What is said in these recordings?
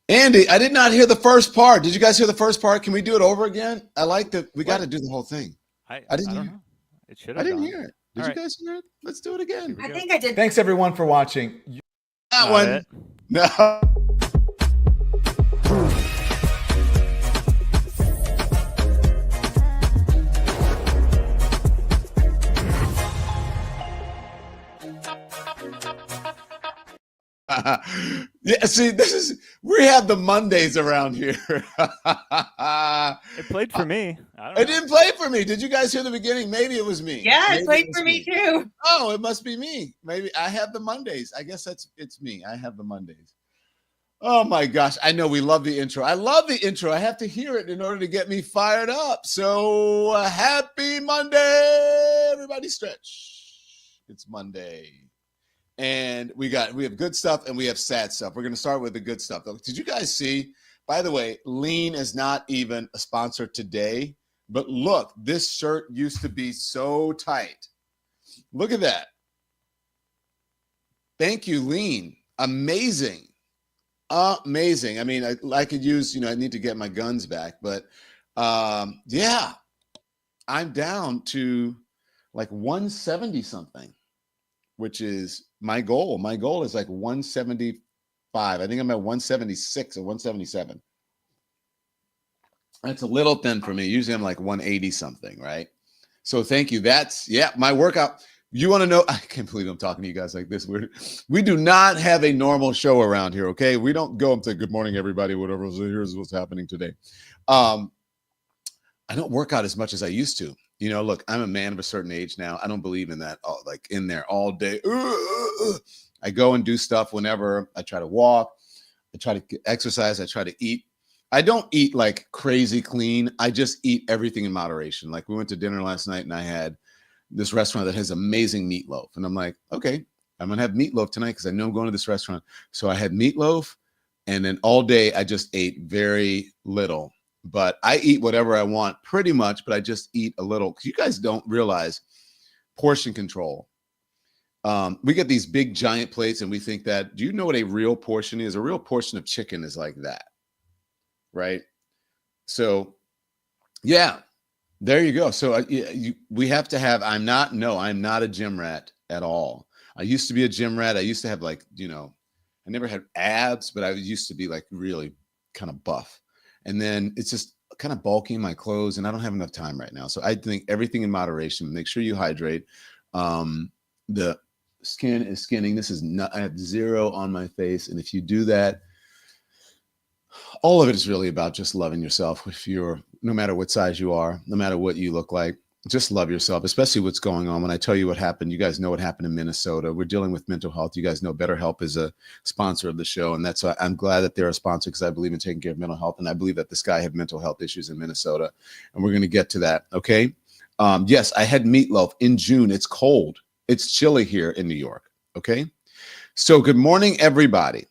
Andy, I did not hear the first part. Did you guys hear the first part? Can we do it over again? I like that. We got to do the whole thing. I didn't don't hear. know. It should I have. didn't hear it. Did All you right. guys hear it? Let's do it again. I think I did. Thanks everyone for watching. That Not one. it. No. Yeah, see, we have the Mondays around here. It played for me. It didn't play for me. Did you guys hear the beginning? Maybe it was me. Yeah, Maybe it played was for me too. Oh, it must be me. Maybe I have the Mondays. I guess it's me. I have the Mondays. Oh my gosh. I know we love the intro. I love the intro. I have to hear it in order to get me fired up. So happy Monday. Everybody stretch. It's Monday. And we have good stuff and we have sad stuff. We're going to start with the good stuff. Did you guys see, by the way, Lean is not even a sponsor today, but look, this shirt used to be so tight. Look at that. Thank you, Lean. Amazing. Amazing. I mean, I could use, I need to get my guns back, but yeah, I'm down to like 170 something, which is my goal. My goal is like 175. I think I'm at 176 or 177. That's a little thin for me. Usually I'm like 180 something, right? So thank you. That's, my workout. You want to know, I can't believe I'm talking to you guys like this. We do not have a normal show around here, okay? We don't go and say, good morning, everybody, whatever. Here's what's happening today. I don't work out as much as I used to. Look, I'm a man of a certain age now. I don't believe in that, like in there all day. I go and do stuff whenever. I try to walk. I try to exercise. I try to eat. I don't eat like crazy clean. I just eat everything in moderation. Like we went to dinner last night and I had this restaurant that has amazing meatloaf. And I'm like, okay, I'm going to have meatloaf tonight because I know I'm going to this restaurant. So I had meatloaf and then all day I just ate very little. But I eat whatever I want pretty much, but I just eat a little. You guys don't realize portion control. We get these big giant plates and we think that, do you know what a real portion is? A real portion of chicken is like that, right? So yeah, there you go. So we have to have, I'm not a gym rat at all. I used to be a gym rat. I used to have like, I never had abs, but I used to be like really kind of buff. And then it's just kind of bulky in my clothes and I don't have enough time right now. So I think everything in moderation, make sure you hydrate. The skin is skinning. This is not, I have 0 on my face. And if you do that, all of it is really about just loving yourself. No matter what size you are, no matter what you look like, just love yourself, especially what's going on. When I tell you what happened, you guys know what happened in Minnesota. We're dealing with mental health. You guys know BetterHelp is a sponsor of the show. And that's why I'm glad that they're a sponsor because I believe in taking care of mental health. And I believe that this guy had mental health issues in Minnesota. And we're going to get to that. Okay. Yes, I had meatloaf in June. It's cold. It's chilly here in New York. Okay. So good morning, everybody.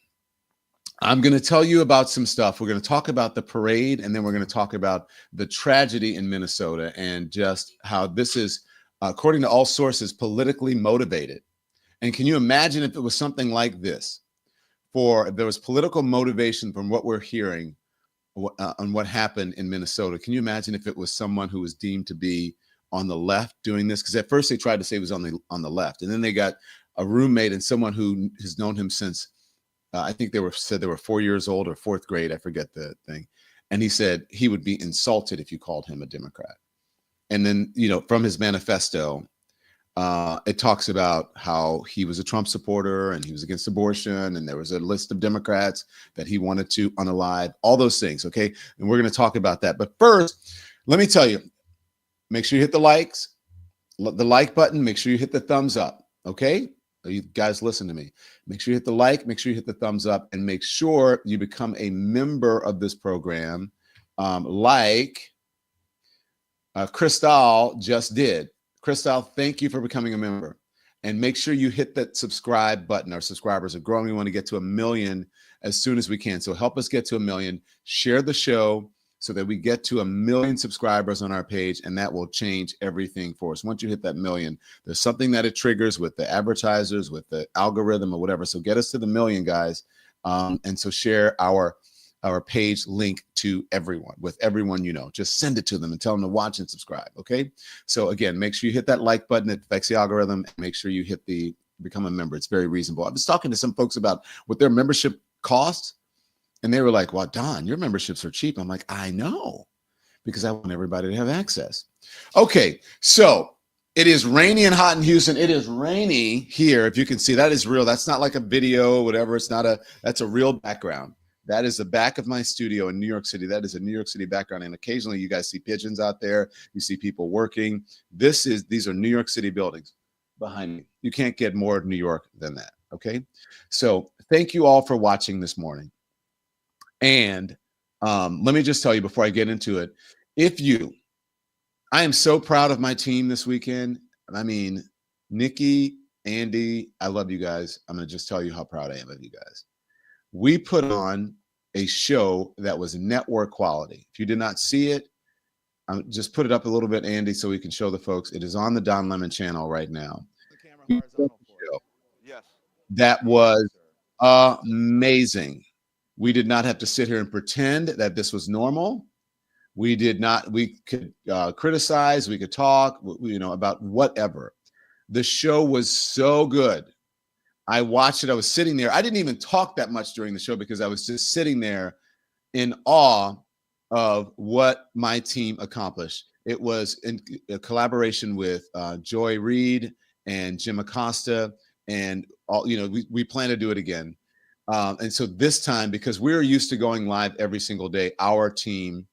I'm going to tell you about some stuff. We're going to talk about the parade, and then we're going to talk about the tragedy in Minnesota and just how this is, according to all sources, politically motivated. And can you imagine if it was something like this? If there was political motivation from what we're hearing on what happened in Minnesota. Can you imagine if it was someone who was deemed to be on the left doing this? Because at first they tried to say he was on the left, and then they got a roommate and someone who has known him since I think said they were 4 years old or 4th grade. I forget the thing. And he said he would be insulted if you called him a Democrat. And then, from his manifesto, it talks about how he was a Trump supporter and he was against abortion. And there was a list of Democrats that he wanted to unalive, all those things. Okay. And we're going to talk about that. But first, let me tell you, make sure you hit the like button. Make sure you hit the thumbs up. Okay. You guys listen to me. Make sure you hit the like, make sure you hit the thumbs up, and make sure you become a member of this program like Crystal just did. Crystal, thank you for becoming a member. And make sure you hit that subscribe button. Our subscribers are growing. We want to get to 1 million as soon as we can. So help us get to 1 million. Share the show. so that we get to 1 million subscribers on our page, and that will change everything for us. Once you hit that 1 million, there's something that it triggers with the advertisers, with the algorithm or whatever. So get us to the 1 million, guys. And so share our page link to everyone, with everyone you know. Just send it to them and tell them to watch and subscribe, okay? So again, make sure you hit that like button. It affects the algorithm. Make sure you hit the become a member. It's very reasonable. I was talking to some folks about what their membership costs, and they were like, well, Don, your memberships are cheap. I'm like, I know, because I want everybody to have access. Okay, so it is rainy and hot in Houston. It is rainy here. If you can see, that is real. That's not like a video or whatever. It's not that's a real background. That is the back of my studio in New York City. That is a New York City background. And occasionally you guys see pigeons out there. You see people working. These are New York City buildings behind me. You can't get more New York than that. Okay. So thank you all for watching this morning. And let me just tell you before I get into it, I am so proud of my team this weekend. I mean, Nikki, Andy, I love you guys. I'm going to just tell you how proud I am of you guys. We put on a show that was network quality. If you did not see it, just put it up a little bit, Andy, so we can show the folks. It is on the Don Lemon channel right now. The camera horizontal for it. Yes. That was amazing. We did not have to sit here and pretend that this was normal. We could criticize, we could talk, about whatever. The show was so good. I watched it. I was sitting there. I didn't even talk that much during the show because I was just sitting there in awe of what my team accomplished. It was in a collaboration with Joy Reid and Jim Acosta, and all. We plan to do it again. And so this time, because we're used to going live every single day, our team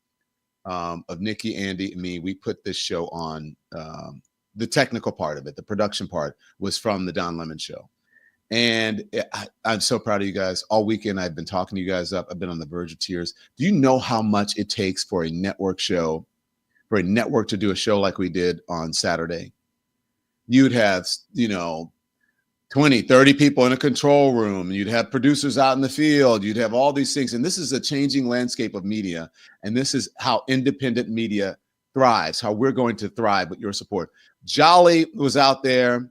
of Nikki, Andy, and me, we put this show on. The technical part of it, the production part, was from the Don Lemon Show. And I'm so proud of you guys. All weekend, I've been talking to you guys up. I've been on the verge of tears. Do you know how much it takes for a network show, for a network to do a show like we did on Saturday? You'd have, 20, 30 people in a control room. You'd have producers out in the field. You'd have all these things. And this is a changing landscape of media. And this is how independent media thrives, how we're going to thrive with your support. Jolly was out there.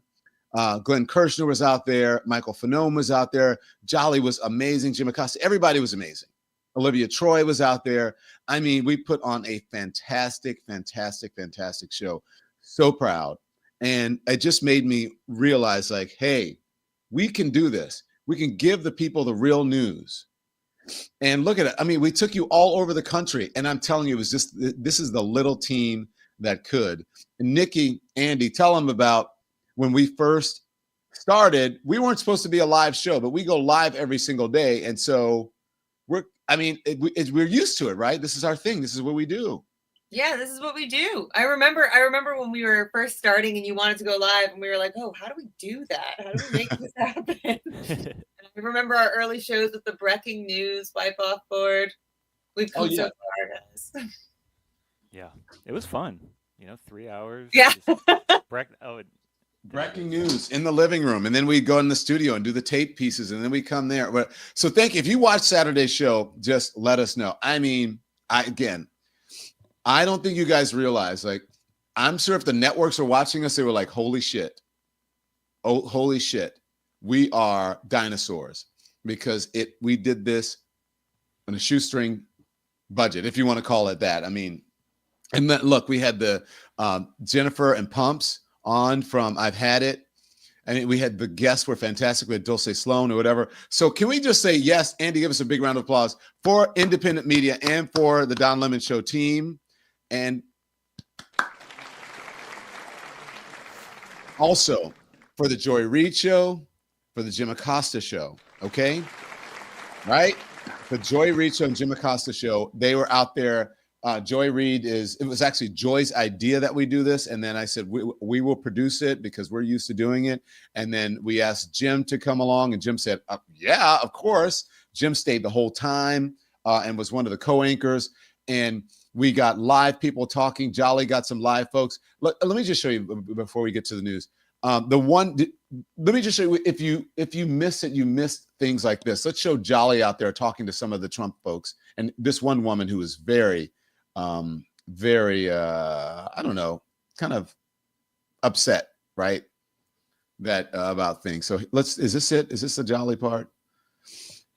Glenn Kirshner was out there. Michael Phenome was out there. Jolly was amazing. Jim Acosta, everybody was amazing. Olivia Troy was out there. I mean, we put on a fantastic, fantastic, fantastic show. So proud. And it just made me realize, like, hey, we can do this. We can give the people the real news. And look at it. I mean, we took you all over the country. And I'm telling you, this is the little team that could. And Nikki, Andy, tell them about when we first started. We weren't supposed to be a live show, but we go live every single day. And so we're used to it, right? This is our thing. This is what we do. Yeah, this is what we do. I remember when we were first starting and you wanted to go live and we were like, oh, how do we do that? How do we make this happen? And I remember our early shows with the breaking news wipe off board. We've come so far, guys. Yeah, it was fun. 3 hours. Yeah. Breaking news in the living room, and then we go in the studio and do the tape pieces, and then we come there. So thank you. If you watch Saturday's show, just let us know. I mean, I don't think you guys realize, like, I'm sure if the networks are watching us, they were like, holy shit. Oh, holy shit. We are dinosaurs, because we did this on a shoestring budget, if you want to call it that. I mean, and then look, we had the Jennifer and Pumps on from I've Had It. I mean, we had the guests were fantastic. We had Dulce Sloan or whatever. So can we just say, yes, Andy, give us a big round of applause for independent media and for the Don Lemon Show team. And also for the Joy Reid Show, for the Jim Acosta Show, okay? Right? The Joy Reid Show and Jim Acosta Show, they were out there. Joy Reid it was actually Joy's idea that we do this. And then I said, we will produce it because we're used to doing it. And then we asked Jim to come along, and Jim said, yeah, of course. Jim stayed the whole time and was one of the co-anchors. And we got live people talking. Jolly got some live folks. Let me just show you before we get to the news. Let me just show you, if you miss it, you missed things like this. Let's show Jolly out there talking to some of the Trump folks. And this one woman who was very, very, I don't know, kind of upset, right? That about things. So is this it? Is this the jolly part?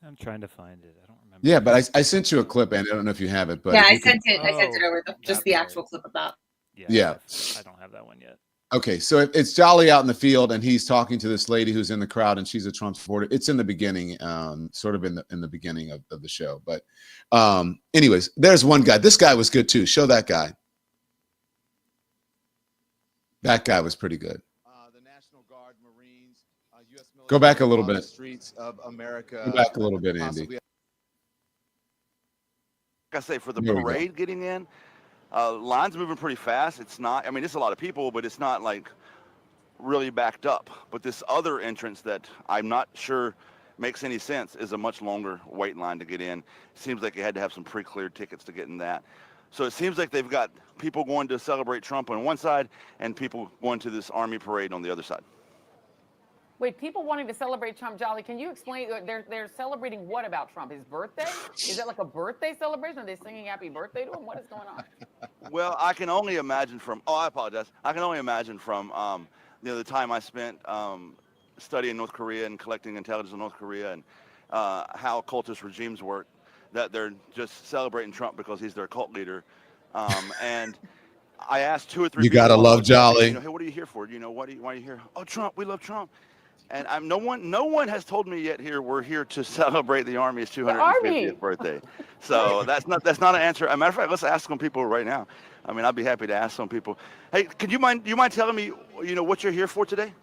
I'm trying to find it. I don't remember. Yeah, but I sent you a clip, and I don't know if you have it, but Yeah, if I you could- sent it. I sent it over just the part. actual clip about. Yeah. I don't have that one yet. Okay, so it's Jolly out in the field, and he's talking to this lady who's in the crowd, and she's a Trump supporter. It's in the beginning, sort of in the beginning of the show. But anyways, there's one guy. This guy was good too. Show that guy. That guy was pretty good. The National Guard, Marines, U.S. military. Go back a little bit. Streets of America. Go back a little bit, Andy. Like I say, for the There we go. parade getting in, line's moving pretty fast. It's not, I mean, it's a lot of people, but it's not like really backed up. But this other entrance that I'm not sure makes any sense is a much longer wait line to get in. Seems like you had to have some pre-cleared tickets to get in that. So it seems like they've got people going to celebrate Trump on one side and people going to this army parade on the other side. Wait, people wanting to celebrate Trump, Jolly, can you explain, they're celebrating what about Trump? His birthday? Is that like a birthday celebration? Are they singing happy birthday to him? What is going on? Well, I can only imagine from, I apologize. I can only imagine from, the time I spent studying North Korea and collecting intelligence on North Korea and how cultist regimes work, that they're just celebrating Trump because he's their cult leader. And I asked 2 or 3 You people. gotta love Jolly. You know, hey, what are you here for? You know, why are you here? Oh, Trump, we love Trump. And no one has told me yet here we're here to celebrate the Army's 250th birthday. So that's not an answer. As a matter of fact, let's ask some people right now. I mean, I'd be happy to ask some people. Hey, do you mind telling me, what you're here for today?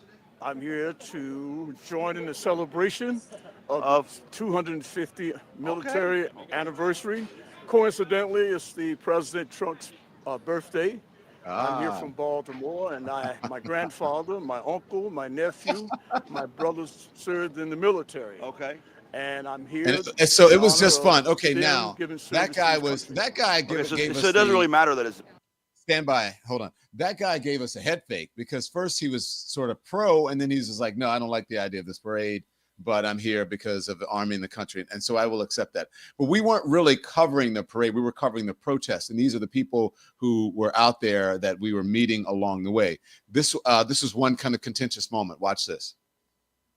I'm here to join in the celebration of 250 military anniversary. Coincidentally, it's the President Trump's birthday. I'm here from Baltimore, and my grandfather, my uncle, my nephew, my brothers served in the military. Okay. And I'm here. And so it was just fun. Okay, now that guy gave us. So it doesn't really matter that it's. Stand by. Hold on. That guy gave us a head fake because first he was sort of pro, and then he was just like, no, I don't like the idea of this parade, but I'm here because of the Army in the country. And so I will accept that. But we weren't really covering the parade. We were covering the protests. And these are the people who were out there that we were meeting along the way. This is one kind of contentious moment. Watch this.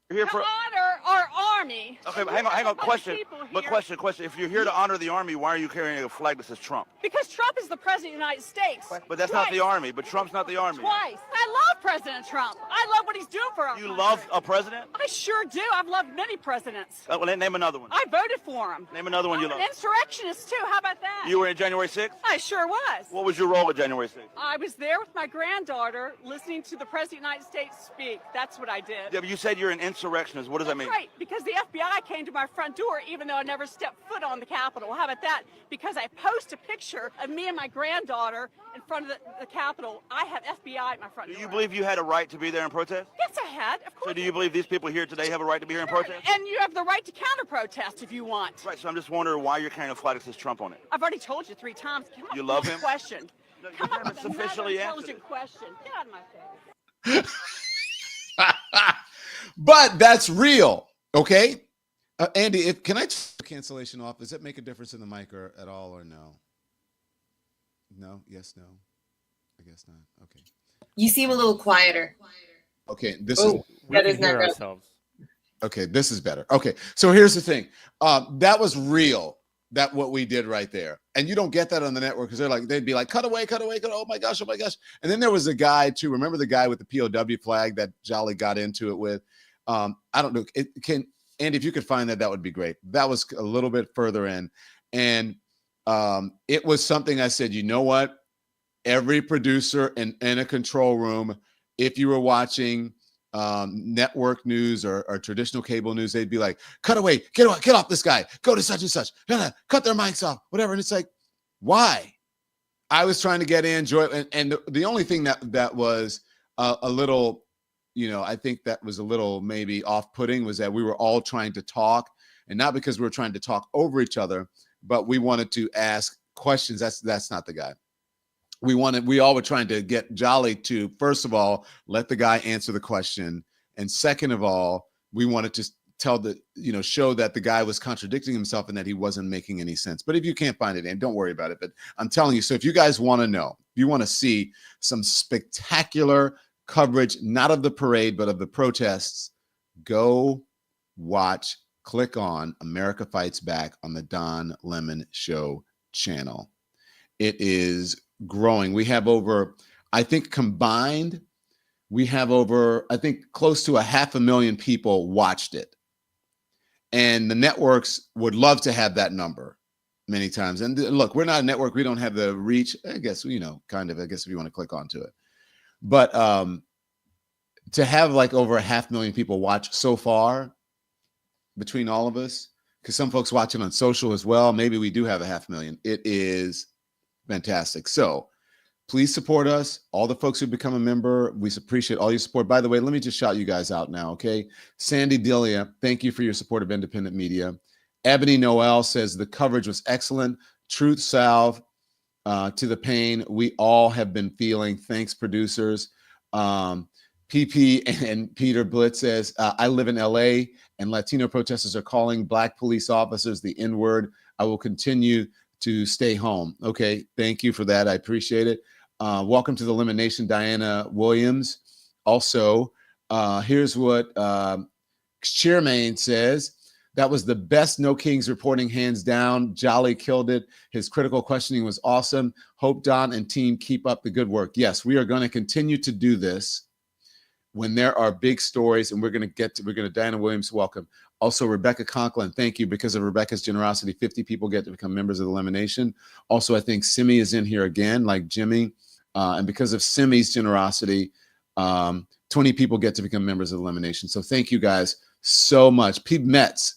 You're here for honor our Army. Okay, but hang on. Question. If you're here to honor the Army, why are you carrying a flag that says Trump? Because Trump is the President of the United States. But that's not the Army. But Trump's not the Army. Twice. I love President Trump. I love what he's doing for us. You love a president? I sure do. I've loved many presidents. Well, name another one. I voted for him. Name another one you I'm love. an insurrectionist too. How about that? You were in January 6th? I sure was. What was your role at January 6th? I was there with my granddaughter listening to the President of the United States speak. That's what I did. Yeah, but you said you're an insurrectionist. What does that mean? Right, because the FBI came to my front door even though I never stepped foot on the Capitol. How about that? Because I post a picture of me and my granddaughter in front of the Capitol. I have FBI at my front door. Do you believe you had a right to be there in protest? Yes, I had, of course. So do you believe these people here today have a right to be here in protest? And you have the right to counter-protest if you want. Right, so I'm just wondering why you're carrying a flag that says Trump on it. I've already told you 3 times. You love him? Question. No, you Come up haven't with another sufficiently answered intelligent it. question. Get out of my face. But that's real. Okay. Andy, can I turn the cancellation off? Does that make a difference in the mic or at all or no? No? Yes, no? I guess not. Okay. You seem a little quieter. Okay. This Oh, is that We is can not hear good. ourselves. okay. This is better. Okay. So here's the thing. That was real. That what we did right there. And you don't get that on the network because they'd be like, cut away. Oh my gosh. And then there was a guy too. Remember the guy with the POW flag that Jolly got into it with? I don't know. Andy, if you could find that, that would be great. That was a little bit further in. And it was something I said, you know what? Every producer in a control room, if you were watching network news or traditional cable news, they'd be like, cut away, get off this guy, go to such and such, cut their mics off, whatever. And it's like, why? I was trying to get in, enjoy it. And the only thing that was a little, I think that was a little maybe off-putting was that we were all trying to talk, and not because we were trying to talk over each other, but we wanted to ask questions. That's not the guy. We all were trying to get Jolly to, first of all, let the guy answer the question. And second of all, we wanted to show that the guy was contradicting himself and that he wasn't making any sense. But if you can't find it, and don't worry about it. But I'm telling you, so if you guys want to know, if you want to see some spectacular coverage, not of the parade, but of the protests, go watch, click on America Fights Back on the Don Lemon Show channel. It is growing. We have over, I think combined, we have over, I think close to 500,000 people watched it. And the networks would love to have that number many times. And look, we're not a network. We don't have the reach, I guess, kind of, I guess if you want to click onto it. But to have like over 500,000 people watch so far between all of us, because some folks watching on social as well, maybe we do have 500,000. It is fantastic. So please support us. All the folks who become a member, we appreciate all your support. By the way, let me just shout you guys out now, okay? Sandy Delia, thank you for your support of independent media. Ebony Noel says the coverage was excellent. Truth salve to the pain we all have been feeling. Thanks, producers. PP and Peter Blitz says, I live in LA and Latino protesters are calling Black police officers the N-word. I will continue to stay home. Okay, thank you for that. I appreciate it. Welcome to the Lemon Nation, Diana Williams. Also, here's what Chairman says. That was the best No Kings reporting, hands down. Jolly killed it. His critical questioning was awesome. Hope Don and team keep up the good work. Yes, we are going to continue to do this when there are big stories, and we're going to Diana Williams, welcome. Also, Rebecca Conklin, thank you. Because of Rebecca's generosity, 50 people get to become members of the Lemon Nation. Also, I think Simi is in here again, like Jimmy. And because of Simi's generosity, 20 people get to become members of the Lemon Nation. So thank you guys so much. Pete Metz,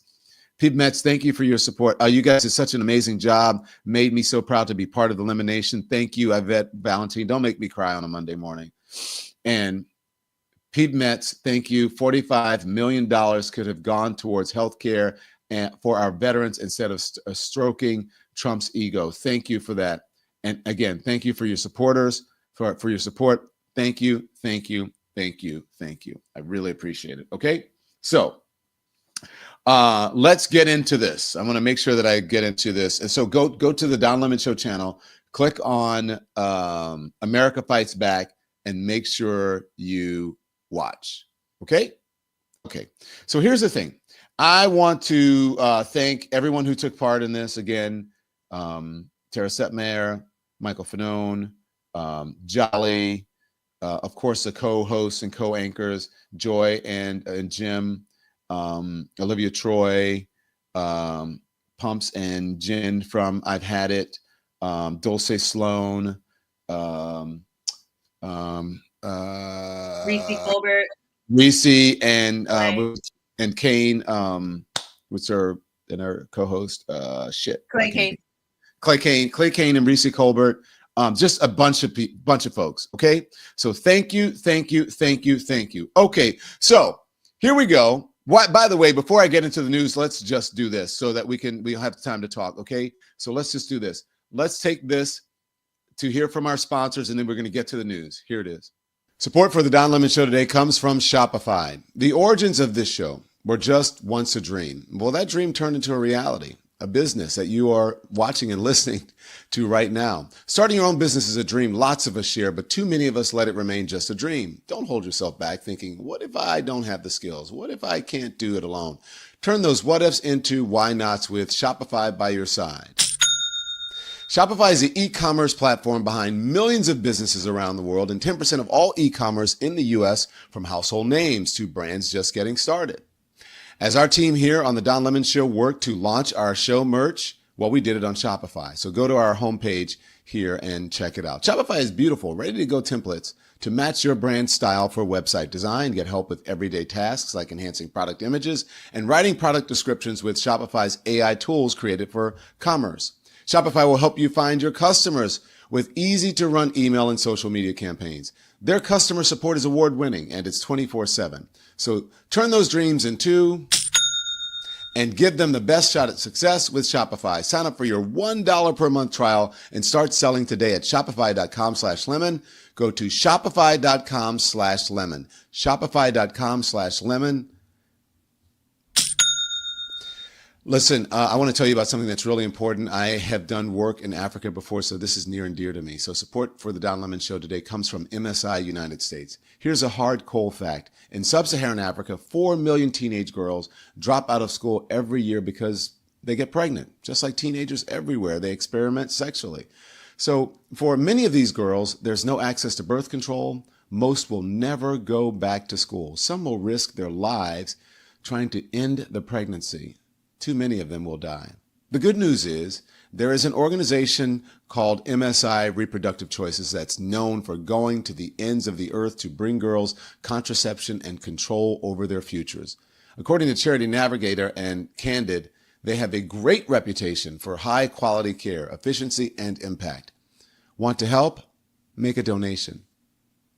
thank you for your support. You guys did such an amazing job. Made me so proud to be part of the Lemon Nation. Thank you, Yvette Valentine. Don't make me cry on a Monday morning. And Pete Metz, thank you. $45 million could have gone towards healthcare and for our veterans instead of stroking Trump's ego. Thank you for that. And again, thank you for your supporters, for your support. Thank you, thank you, thank you, thank you. I really appreciate it. Okay, so let's get into this. I'm going to make sure that I get into this. And so go to the Don Lemon Show channel, click on America Fights Back, and make sure you watch. Okay. So here's the thing. I want to thank everyone who took part in this. Again, Tara Setmeyer, Michael Fanone, Jolly, of course, the co-hosts and co-anchors, Joy and Jim, Olivia Troy, Pumps and Jen from I've Had It, Dulce Sloan, Reese Colbert, Reese and Kane, which are and our co-host, Clay Kane and Reese Colbert, just a bunch of folks. Okay, so thank you. Okay, so here we go. By the way, before I get into the news, let's just do this so that we'll have time to talk. Okay, so let's just do this. Let's take this to hear from our sponsors, and then we're going to get to the news. Here it is. Support for the Don Lemon Show today comes from Shopify. The origins of this show were just once a dream. Well, that dream turned into a reality, a business that you are watching and listening to right now. Starting your own business is a dream lots of us share, but too many of us let it remain just a dream. Don't hold yourself back thinking, what if I don't have the skills? What if I can't do it alone? Turn those what ifs into why nots with Shopify by your side. Shopify is the e-commerce platform behind millions of businesses around the world and 10% of all e-commerce in the U.S., from household names to brands just getting started. As our team here on the Don Lemon Show worked to launch our show merch, well, we did it on Shopify. So go to our homepage here and check it out. Shopify is beautiful, ready to go templates to match your brand style for website design. Get help with everyday tasks like enhancing product images and writing product descriptions with Shopify's AI tools created for commerce. Shopify will help you find your customers with easy-to-run email and social media campaigns. Their customer support is award-winning, and it's 24/7. So turn those dreams into and give them the best shot at success with Shopify. Sign up for your $1 per month trial and start selling today at shopify.com/lemon. Go to shopify.com/lemon. Shopify.com/lemon. Listen, I want to tell you about something that's really important. I have done work in Africa before, so this is near and dear to me. So support for the Don Lemon Show today comes from MSI United States. Here's a hard, cold fact. In sub-Saharan Africa, 4 million teenage girls drop out of school every year because they get pregnant. Just like teenagers everywhere, they experiment sexually. So for many of these girls, there's no access to birth control. Most will never go back to school. Some will risk their lives trying to end the pregnancy. Too many of them will die. The good news is there is an organization called MSI Reproductive Choices that's known for going to the ends of the earth to bring girls contraception and control over their futures. According to Charity Navigator and Candid, they have a great reputation for high quality care, efficiency, and impact. Want to help? Make a donation.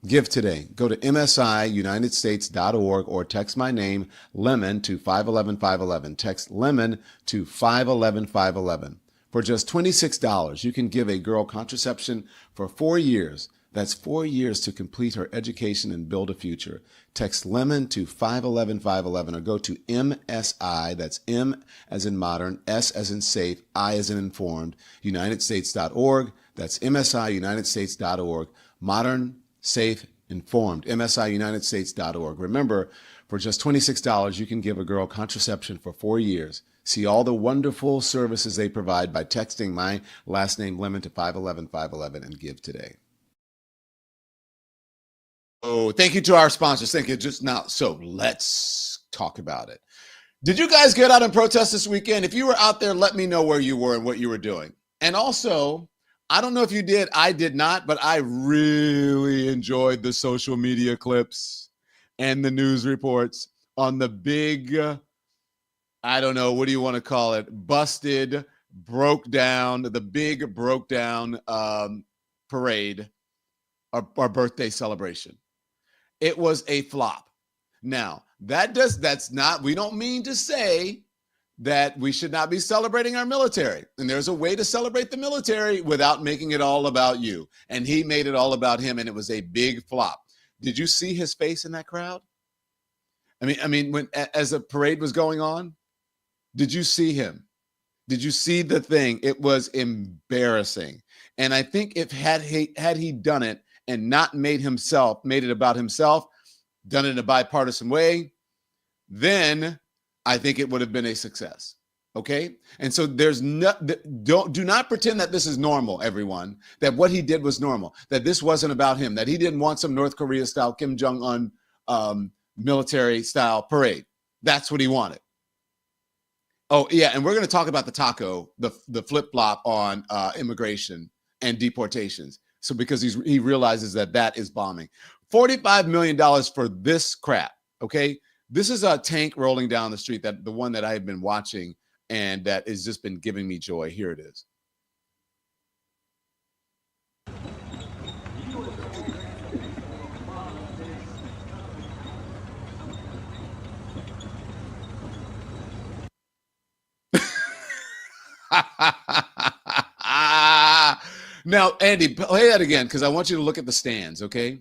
Give today. Go to msiunitedstates.org or text my name, Lemon, to 511-511. Text Lemon to 511-511. For just $26, you can give a girl contraception for 4 years. That's 4 years to complete her education and build a future. Text Lemon to 511-511 or go to MSI, that's M as in modern, S as in safe, I as in informed, unitedstates.org. That's msiunitedstates.org. Modern, safe, informed, msiunitedstates.org. Remember, for just $26, you can give a girl contraception for 4 years. See all the wonderful services they provide by texting my last name, Lemon, to 511-511 and give today. Oh, thank you to our sponsors. Thank you. Just now. So let's talk about it. Did you guys get out and protest this weekend? If you were out there, let me know where you were and what you were doing. And also, I don't know if you did. I did not, but I really enjoyed the social media clips and the news reports on the big, I don't know, what do you want to call it? Busted, broke down, the big broke down parade, our birthday celebration. It was a flop. Now, that's not, we don't mean to say that we should not be celebrating our military. And there's a way to celebrate the military without making it all about you. And he made it all about him, and it was a big flop. Did you see his face in that crowd? I mean, when as the parade was going on, did you see him? Did you see the thing? It was embarrassing. And I think if had he done it and not made it about himself, done it in a bipartisan way, then I think it would have been a success. Okay. And so do not pretend that this is normal, everyone, that what he did was normal, that this wasn't about him, that he didn't want some North Korea style Kim Jong-un military style parade. That's what he wanted. Oh yeah. And we're going to talk about the taco, the flip-flop on immigration and deportations. So because he realizes that is bombing. $45 million for this crap. Okay. This is a tank rolling down the street, the one that I have been watching and that has just been giving me joy. Here it is. Now, Andy, play that again because I want you to look at the stands, okay?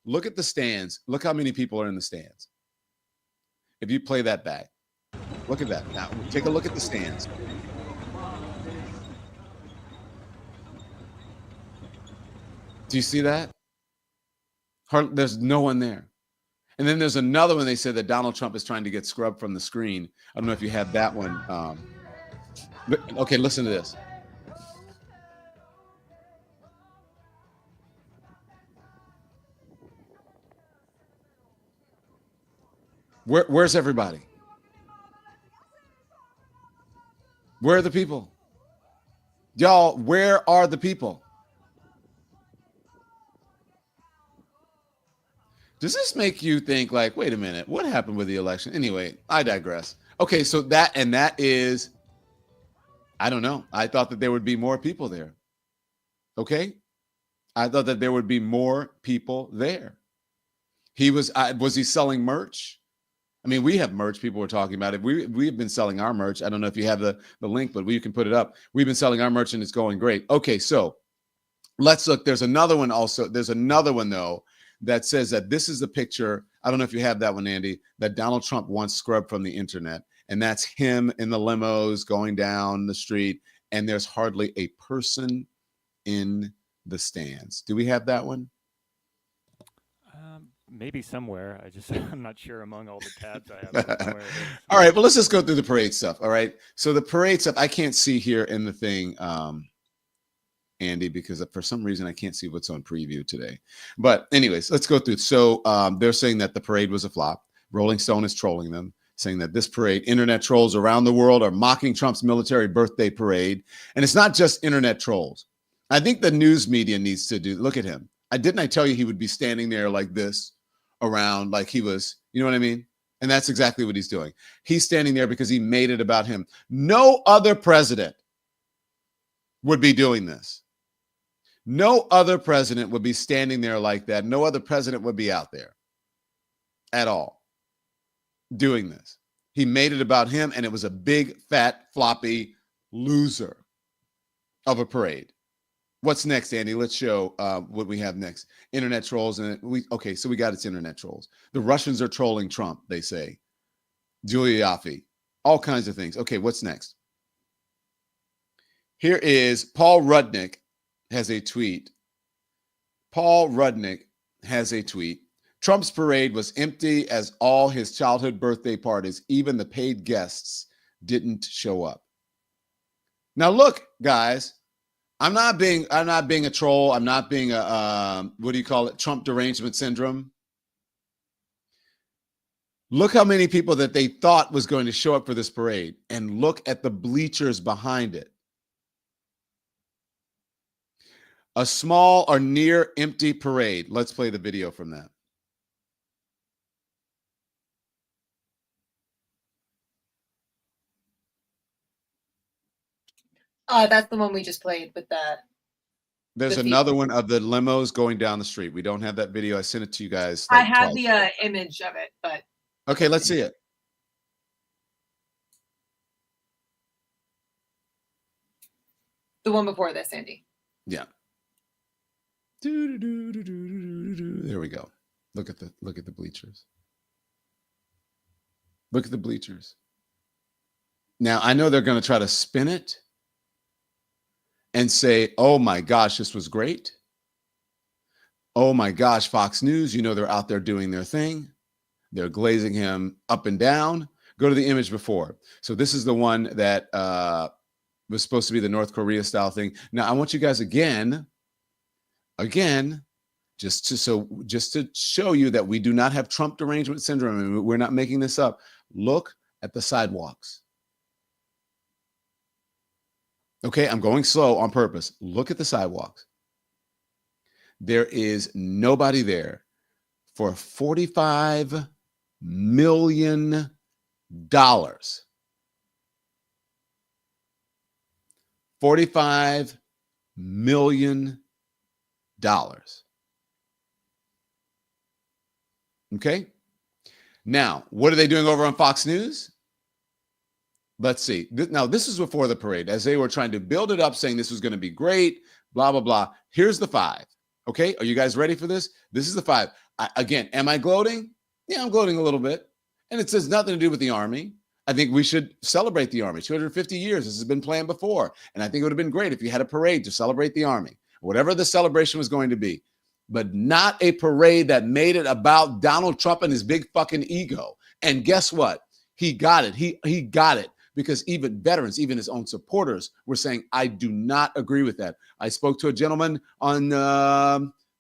Look at the stands. Look how many people are in the stands. If you play that back, look at that. Now, take a look at the stands. Do you see that? There's no one there. And then there's another one they said that Donald Trump is trying to get scrubbed from the screen. I don't know if you have that one. But, okay, listen to this. Where's everybody? Where are the people? Y'all, where are the people? Does this make you think like, wait a minute, what happened with the election? Anyway, I digress. Okay, so that is, I don't know. I thought that there would be more people there. Okay? I thought that there would be more people there. Was he selling merch? I mean, we have merch. People were talking about it. We've been selling our merch. I don't know if you have the link, but you can put it up. We've been selling our merch and it's going great. Okay, so let's look. There's another one also. There's another one, though, that says that this is the picture. I don't know if you have that one, Andy, that Donald Trump wants scrubbed from the internet. And that's him in the limos going down the street. And there's hardly a person in the stands. Do we have that one? Maybe somewhere. I'm not sure among all the tabs I have. Where it is. All right, well, let's just go through the parade stuff. All right. So the parade stuff, I can't see here in the thing, Andy, because for some reason I can't see what's on preview today. But anyways, let's go through. So they're saying that the parade was a flop. Rolling Stone is trolling them, saying that this parade, internet trolls around the world are mocking Trump's military birthday parade. And it's not just internet trolls. I think the news media needs to look at him. Didn't I tell you he would be standing there like this around, like he was, you know what I mean? And that's exactly what he's doing. He's standing there because he made it about him. No other president would be doing this. No other president would be standing there like that. No other president would be out there at all doing this. He made it about him, and it was a big, fat, floppy loser of a parade. What's next, Andy? Let's show what we have next. Internet trolls. Okay, so we got it's internet trolls. The Russians are trolling Trump, they say. Julia Yaffe. All kinds of things. Okay, what's next? Here is Paul Rudnick has a tweet. Paul Rudnick has a tweet. Trump's parade was empty as all his childhood birthday parties, even the paid guests, didn't show up. Now look, guys. I'm not being a troll. I'm not being a what do you call it? Trump derangement syndrome. Look how many people that they thought was going to show up for this parade, and look at the bleachers behind it. A small or near empty parade. Let's play the video from that. That's the one we just played with that. There's another one of the limos going down the street. We don't have that video. I sent it to you guys. I have the image of it, but okay, let's see it. the one before this, Andy. Yeah. There we go. Look at the bleachers. Look at the bleachers. Now I know they're going to try to spin it and say, oh my gosh, this was great. Oh my gosh, Fox News, you know they're out there doing their thing. They're glazing him up and down. Go to the image before. So this is the one that was supposed to be the North Korea style thing. Now I want you guys again, just to show you that we do not have Trump derangement syndrome and we're not making this up. Look at the sidewalks. Okay, I'm going slow on purpose. Look at the sidewalks. There is nobody there for $45 million. $45 million. Okay. Now, what are they doing over on Fox News? Let's see. Now, this is before the parade, as they were trying to build it up, saying this was going to be great, blah, blah, blah. Here's the 5. Okay. Are you guys ready for this? This is the 5. Again, am I gloating? Yeah, I'm gloating a little bit. And it says nothing to do with the Army. I think we should celebrate the Army. 250 years. This has been planned before. And I think it would have been great if you had a parade to celebrate the Army, whatever the celebration was going to be, but not a parade that made it about Donald Trump and his big fucking ego. And guess what? He got it. He got it. Because even veterans, even his own supporters were saying, I do not agree with that. I spoke to a gentleman on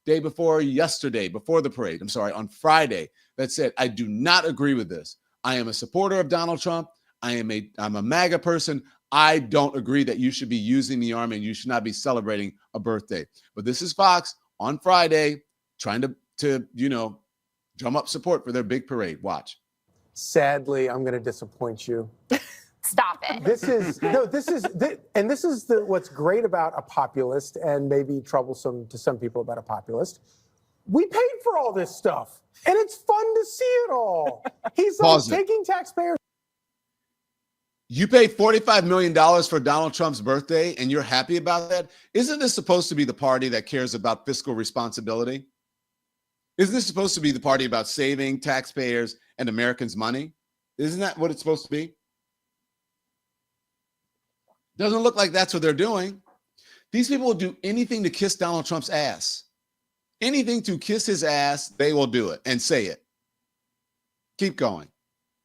day before yesterday, before the parade, on Friday, that said, I do not agree with this. I am a supporter of Donald Trump. I'm a MAGA person. I don't agree that you should be using the Army and you should not be celebrating a birthday. But this is Fox on Friday trying to drum up support for their big parade. Watch. Sadly, I'm going to disappoint you. Stop it. This is what's great about a populist and maybe troublesome to some people about a populist. We paid for all this stuff, and it's fun to see it all. He's like taking taxpayers. You paid $45 million for Donald Trump's birthday, and you're happy about that? Isn't this supposed to be the party that cares about fiscal responsibility? Isn't this supposed to be the party about saving taxpayers and Americans' money? Isn't that what it's supposed to be? Doesn't look like that's what they're doing. These people will do anything to kiss Donald Trump's ass. Anything to kiss his ass, they will do it and say it. Keep going.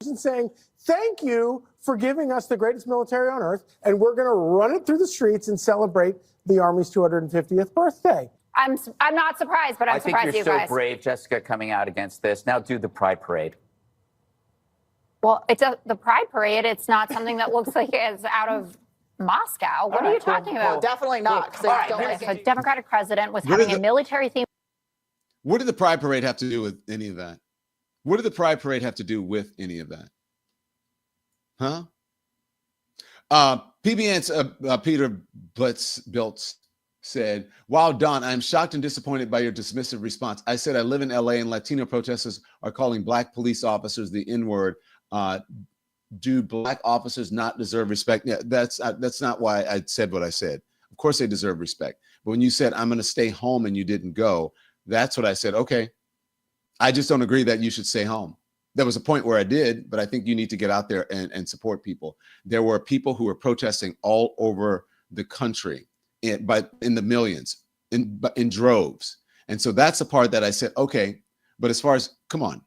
Saying, thank you for giving us the greatest military on earth, and we're going to run it through the streets and celebrate the Army's 250th birthday. I'm not surprised, but I'm surprised you guys. I think you're so brave, Jessica, coming out against this. Now do the Pride Parade. Well, the Pride Parade. It's not something that looks like it's out of Moscow. What are you talking about? Well, definitely not. A Democratic president was having a military theme. What did the Pride Parade have to do with any of that? What did the Pride Parade have to do with any of that? Huh? PBN's Peter Biltz said, wow, Don, I'm shocked and disappointed by your dismissive response. I said I live in LA and Latino protesters are calling black police officers the N-word. Do black officers not deserve respect? Yeah, that's not why I said what I said. Of course they deserve respect. But when you said, I'm going to stay home and you didn't go, that's what I said. Okay. I just don't agree that you should stay home. There was a point where I did, but I think you need to get out there and support people. There were people who were protesting all over the country, but in the millions, in droves. And so that's the part that I said, okay, but as far as, come on,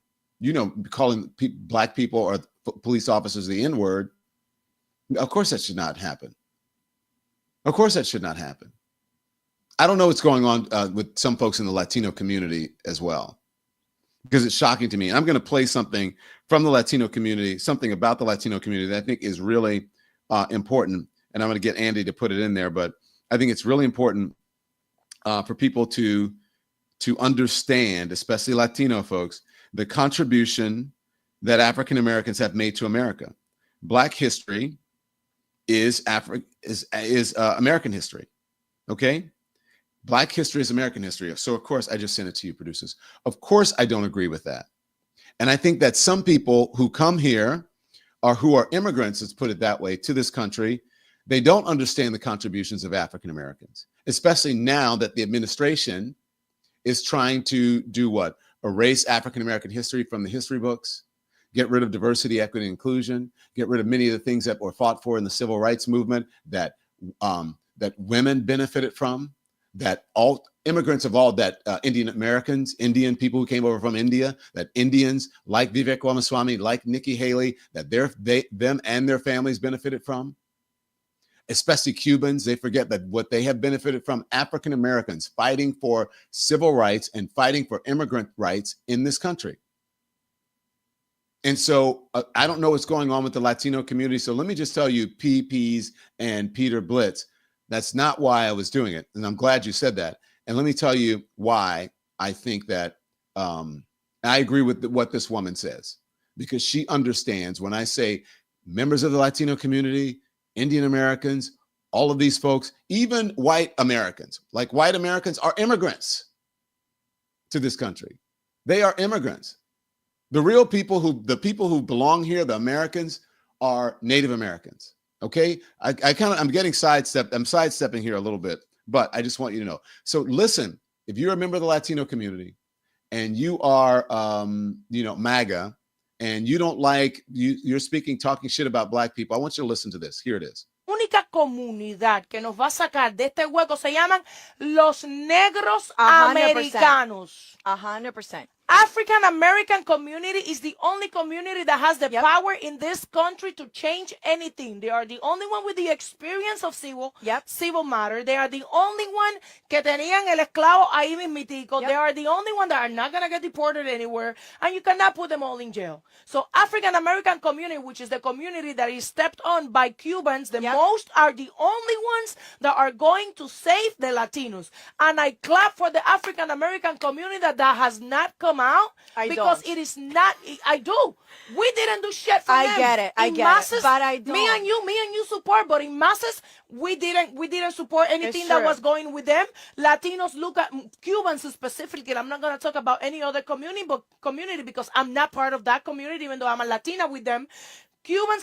calling black people or police officers the N-word, of course that should not happen. Of course that should not happen. I don't know what's going on with some folks in the Latino community as well, because it's shocking to me. And I'm going to play something from the Latino community, something about the Latino community that I think is really important. And I'm going to get Andy to put it in there, but I think it's really important for people to understand, especially Latino folks, the contribution that African Americans have made to America. Black history is American history. Okay? Black history is American history. So of course, I just sent it to you, producers. Of course, I don't agree with that. And I think that some people who come here or who are immigrants, let's put it that way, to this country, they don't understand the contributions of African Americans, especially now that the administration is trying to do what? Erase African American history from the history books, get rid of diversity, equity, and inclusion, get rid of many of the things that were fought for in the civil rights movement that women benefited from, that all immigrants of all that Indian Americans, Indian people who came over from India, that Indians like Vivek Ramaswamy, like Nikki Haley, that them and their families benefited from, especially Cubans. They forget that what they have benefited from, African Americans fighting for civil rights and fighting for immigrant rights in this country. And so I don't know what's going on with the Latino community. So let me just tell you, PPs and Peter Blitz, that's not why I was doing it. And I'm glad you said that. And let me tell you why I think that I agree with what this woman says, because she understands when I say members of the Latino community, Indian Americans, all of these folks, even white Americans, like white Americans are immigrants to this country. They are immigrants. The real people the people who belong here, the Americans, are Native Americans. Okay. I'm getting sidestepped. I'm sidestepping here a little bit, but I just want you to know. So listen, if you're a member of the Latino community and you are, MAGA, and you don't like, you're talking shit about black people, I want you to listen to this. Here it is. Única comunidad que nos va a sacar de este hueco se llaman los negros americanos. 100%. African American community is the only community that has the power in this country to change anything. They are the only one with the experience of civil matter. They are the only one que tenían el esclavo ahí mismitico. They are the only one that are not going to get deported anywhere, and you cannot put them all in jail. So African American community, which is the community that is stepped on by Cubans, the most are the only ones that are going to save the Latinos. And I clap for the African American community that has not come out, because it is not. I do. We didn't do shit for them. I get it. But I don't. Me and you support, but in masses, we didn't support anything that was going with them. Latinos look at Cubans specifically. I'm not gonna talk about any other community because I'm not part of that community, even though I'm a Latina with them. Cubans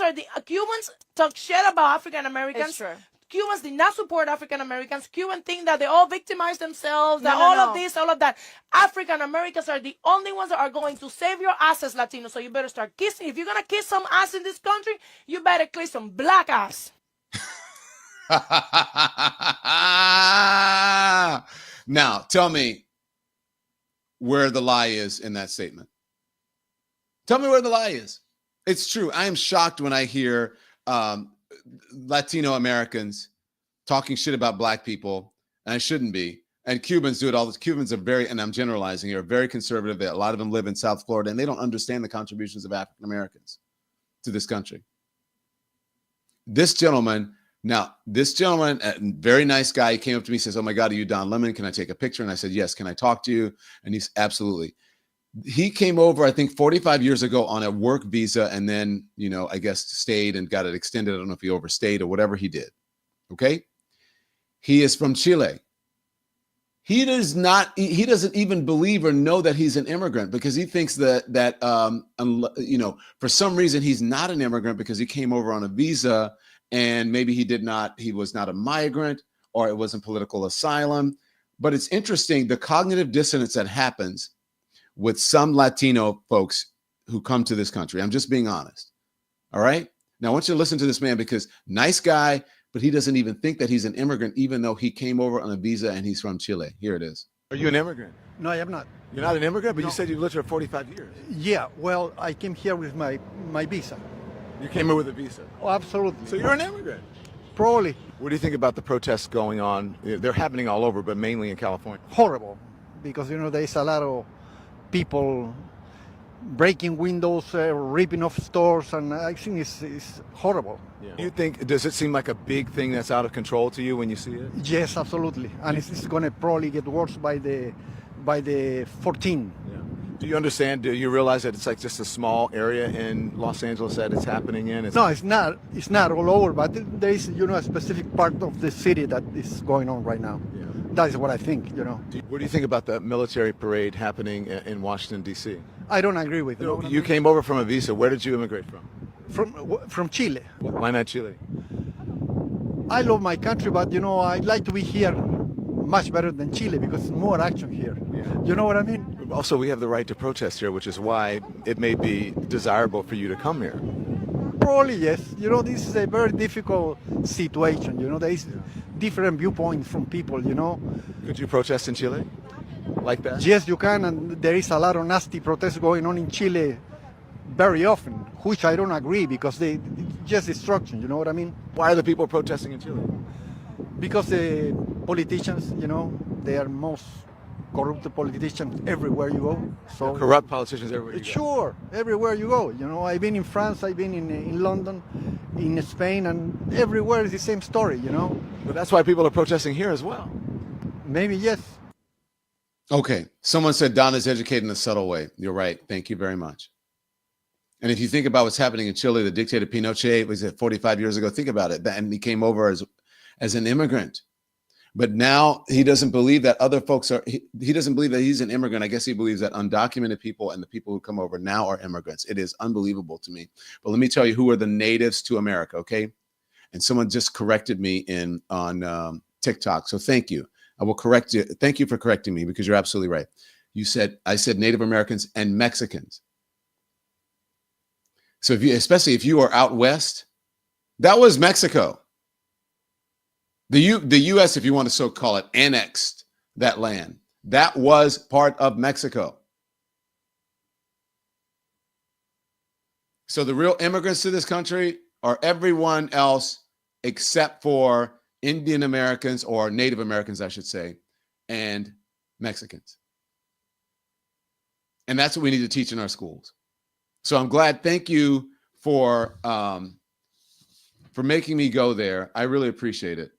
talk shit about African Americans. Cubans did not support African Americans. Cubans think that they all victimize themselves, of this, all of that. African Americans are the only ones that are going to save your asses, Latinos. So you better start kissing. If you're going to kiss some ass in this country, you better kiss some black ass. Now, tell me where the lie is in that statement. Tell me where the lie is. It's true. I am shocked when I hear Latino Americans talking shit about black people, and I shouldn't be. And Cubans do it all. Cubans are very, and I'm generalizing here, very conservative. A lot of them live in South Florida, and they don't understand the contributions of African Americans to this country. This gentleman, a very nice guy, he came up to me and says, "Oh my God, are you Don Lemon? Can I take a picture?" And I said, "Yes, can I talk to you?" And he's absolutely. He came over, I think 45 years ago on a work visa, and then, I guess stayed and got it extended. I don't know if he overstayed or whatever he did. Okay. He is from Chile. He doesn't even believe or know that he's an immigrant, because he thinks that for some reason he's not an immigrant because he came over on a visa, and maybe he was not a migrant, or it wasn't political asylum. But it's interesting, the cognitive dissonance that happens with some Latino folks who come to this country. I'm just being honest. All right. Now I want you to listen to this man, because nice guy, but he doesn't even think that he's an immigrant, even though he came over on a visa and he's from Chile. Here it is. Are you an immigrant? No, I am not. You're not an immigrant, but No. you said you lived here 45 years. Yeah, well, I came here with my visa. You came here with a visa. Oh, absolutely. So you're an immigrant. Probably. What do you think about the protests going on? They're happening all over, but mainly in California. Horrible, because there's a lot of people breaking windows, ripping off stores, and I think it's horrible. Yeah. Does it seem like a big thing that's out of control to you when you see it? Yes, absolutely, and it's going to probably get worse by the 14. Yeah. Do you understand? Do you realize that it's like just a small area in Los Angeles that it's happening in? No, it's not. It's not all over, but there is, a specific part of the city that is going on right now. Yeah. That is what I think. What do you think about the military parade happening in Washington, D.C.? I don't agree with it. You came over from a visa. Where did you immigrate from? From Chile. Why not Chile? I love my country, but I'd like to be here much better than Chile, because there's more action here. Yeah. You know what I mean? Also, we have the right to protest here, which is why it may be desirable for you to come here. Probably yes. This is a very difficult situation. There is different viewpoints from people. Could you protest in Chile like that? Yes, you can, and there is a lot of nasty protests going on in Chile very often, which I don't agree, because they just destruction. You know what I mean? Why are the people protesting in Chile? Because the politicians, they are most corrupt politicians everywhere you go. So corrupt politicians everywhere you go. Sure, everywhere you go. I've been in France, I've been in London, in Spain, and everywhere is the same story. But that's why people are protesting here as well. Maybe yes. Okay. Someone said Don is educated in a subtle way. You're right. Thank you very much. And if you think about what's happening in Chile, the dictator Pinochet was 45 years ago. Think about it. And he came over as an immigrant. But now he doesn't believe that other folks are, he doesn't believe that he's an immigrant. I guess he believes that undocumented people and the people who come over now are immigrants. It is unbelievable to me. But let me tell you who are the natives to America, okay? And someone just corrected me on TikTok. So thank you. I will correct you. Thank you for correcting me, because you're absolutely right. I said Native Americans and Mexicans. So especially if you are out west, that was Mexico. The U.S., if you want to so call it, annexed that land. That was part of Mexico. So the real immigrants to this country are everyone else except for Indian Americans, or Native Americans, I should say, and Mexicans. And that's what we need to teach in our schools. So I'm glad. Thank you for making me go there. I really appreciate it.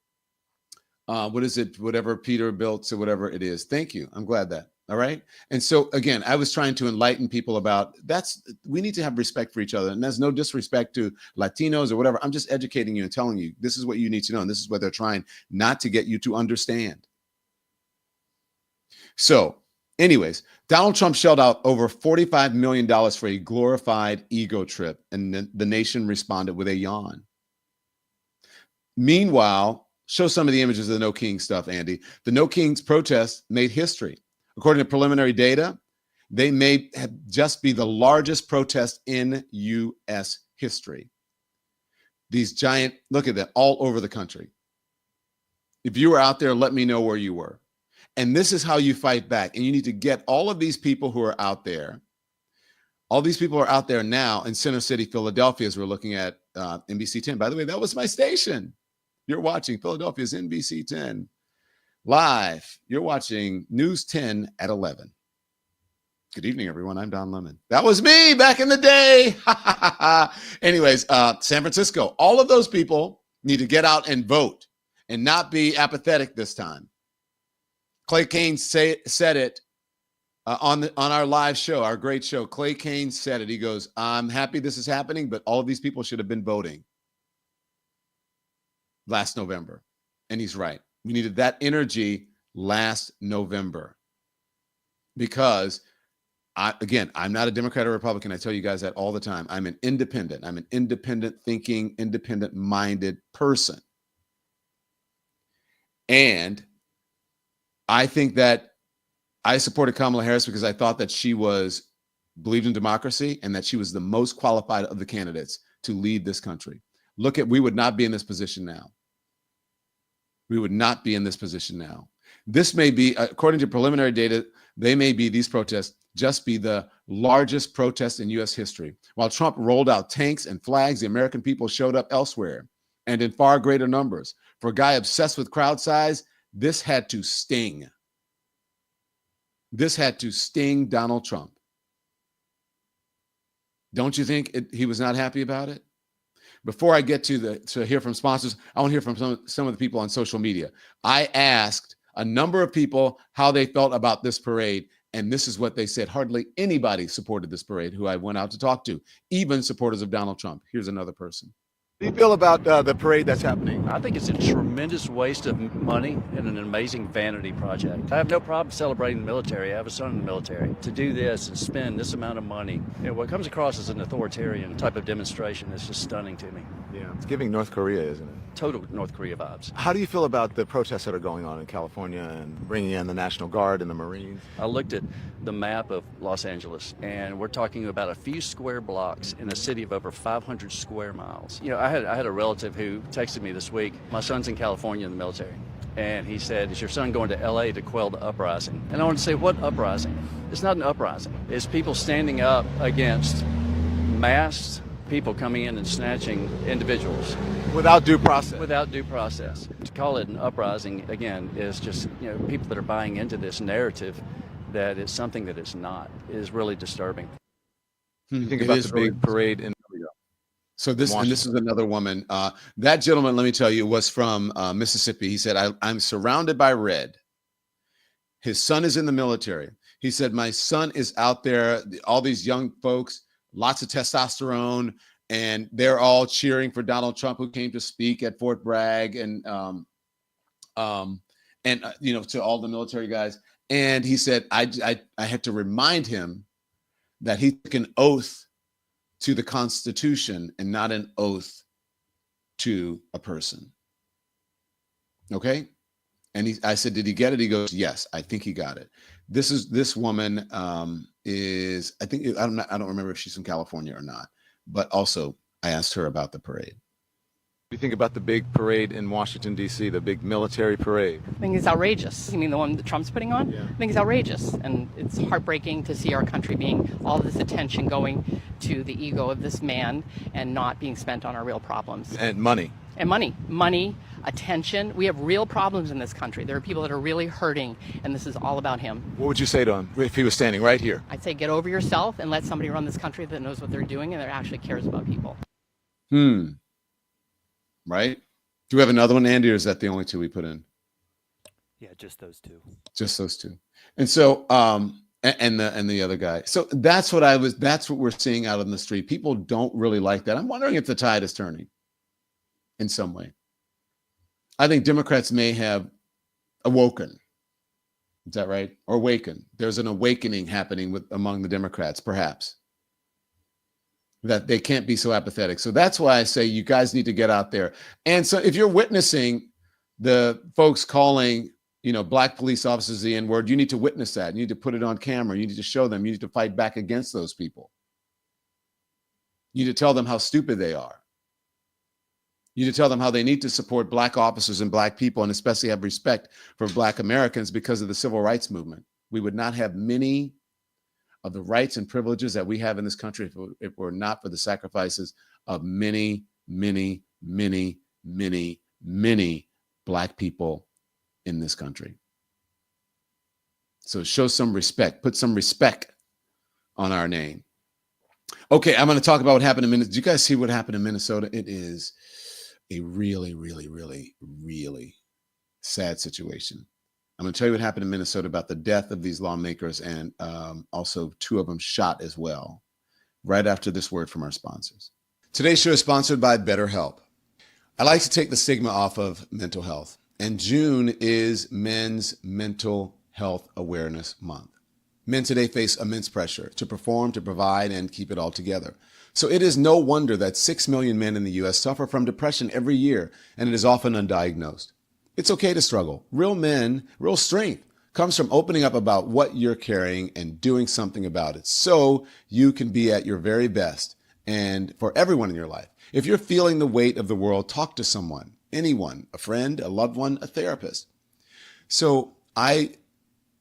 What is it? Whatever Peter built, so whatever it is. Thank you. I'm glad that. All right. And so again, I was trying to enlighten people about we need to have respect for each other. And there's no disrespect to Latinos or whatever. I'm just educating you and telling you this is what you need to know. And this is what they're trying not to get you to understand. So anyways, Donald Trump shelled out over $45 million for a glorified ego trip. And the nation responded with a yawn. Meanwhile, show some of the images of the No King stuff, Andy. The No Kings protests made history. According to preliminary data, they may just be the largest protest in U.S. history. These giant, look at that, all over the country. If you were out there, let me know where you were. And this is how you fight back. And you need to get all of these people who are out there. All these people are out there now in Center City, Philadelphia, as we're looking at NBC 10. By the way, that was my station. You're watching Philadelphia's NBC 10 live. You're watching News 10 at 11. Good evening, everyone. I'm Don Lemon. That was me back in the day. Anyways, San Francisco, all of those people need to get out and vote and not be apathetic this time. Clay Kane said it on our live show, our great show. Clay Kane said it. He goes, I'm happy this is happening, but all of these people should have been voting last November. And he's right. We needed that energy last November because I'm not a Democrat or Republican. I tell you guys that all the time. I'm an independent. I'm an independent thinking, independent minded person. And I think that I supported Kamala Harris because I thought that she believed in democracy and that she was the most qualified of the candidates to lead this country. We would not be in this position now. We would not be in this position now. This may be, according to preliminary data, these protests just be the largest protest in U.S. history. While Trump rolled out tanks and flags, the American people showed up elsewhere and in far greater numbers. For a guy obsessed with crowd size, this had to sting. This had to sting Donald Trump. Don't you think he was not happy about it? Before I get to hear from sponsors, I want to hear from some of the people on social media. I asked a number of people how they felt about this parade, and this is what they said. Hardly anybody supported this parade who I went out to talk to, even supporters of Donald Trump. Here's another person. How do you feel about the parade that's happening? I think it's a tremendous waste of money and an amazing vanity project. I have no problem celebrating the military. I have a son in the military. To do this and spend this amount of money, what comes across as an authoritarian type of demonstration is just stunning to me. Yeah, it's giving North Korea, isn't it? Total North Korea vibes. How do you feel about the protests that are going on in California and bringing in the National Guard and the Marines? I looked at the map of Los Angeles, and we're talking about a few square blocks in a city of over 500 square miles. I had a relative who texted me this week. My son's in California in the military, and he said, is your son going to L.A. to quell the uprising? And I want to say, what uprising? It's not an uprising. It's people standing up against masked people coming in and snatching individuals. Without due process. Without due process. To call it an uprising, again, is just people that are buying into this narrative that it's something that it's not, is really disturbing. You think about the big parade in So this is another woman. That gentleman, let me tell you, was from Mississippi. He said, I'm surrounded by red. His son is in the military. He said, my son is out there, all these young folks, lots of testosterone, and they're all cheering for Donald Trump, who came to speak at Fort Bragg and to all the military guys. And he said, I had to remind him that he took an oath to the Constitution and not an oath to a person. Okay. And I said, did he get it? He goes, yes, I think he got it. This woman I don't remember if she's from California or not, but also I asked her about the parade. What do you think about the big parade in Washington, D.C., the big military parade? I think it's outrageous. You mean the one that Trump's putting on? Yeah. I think it's outrageous. And it's heartbreaking to see our country being all this attention going to the ego of this man and not being spent on our real problems. And money. And money, attention. We have real problems in this country. There are people that are really hurting, and this is all about him. What would you say to him if he was standing right here? I'd say get over yourself and let somebody run this country that knows what they're doing and that actually cares about people. Right? Do we have another one, Andy, or is that the only two we put in? Yeah, just those two. Just those two. And so, and the other guy. So that's what we're seeing out on the street. People don't really like that. I'm wondering if the tide is turning in some way. I think Democrats may have awoken. Is that right? Or awakened. There's an awakening happening among the Democrats, perhaps, that they can't be so apathetic. So that's why I say you guys need to get out there. And so if you're witnessing the folks calling, black police officers the N-word, you need to witness that. You need to put it on camera. You need to show them. You need to fight back against those people. You need to tell them how stupid they are. You need to tell them how they need to support Black officers and Black people, and especially have respect for Black Americans because of the civil rights movement. We would not have many of the rights and privileges that we have in this country if it were not for the sacrifices of many, many, many, many, many Black people in this country. So show some respect. Put some respect on our name. Okay, I'm going to talk about what happened in Minnesota. Did you guys see what happened in Minnesota? It is a really, really, really, really sad situation. I'm going to tell you what happened in Minnesota about the death of these lawmakers, and also 2 of them shot as well, right after this word from our sponsors. Today's show is sponsored by BetterHelp. I like to take the stigma off of mental health, and June is Men's Mental Health Awareness Month. Men today face immense pressure to perform, to provide, and keep it all together. So it is no wonder that 6 million men in the U.S. suffer from depression every year, and it is often undiagnosed. It's okay to struggle. Real men, real strength comes from opening up about what you're carrying and doing something about it so you can be at your very best, and for everyone in your life. If you're feeling the weight of the world, talk to someone, anyone, a friend, a loved one, a therapist. So I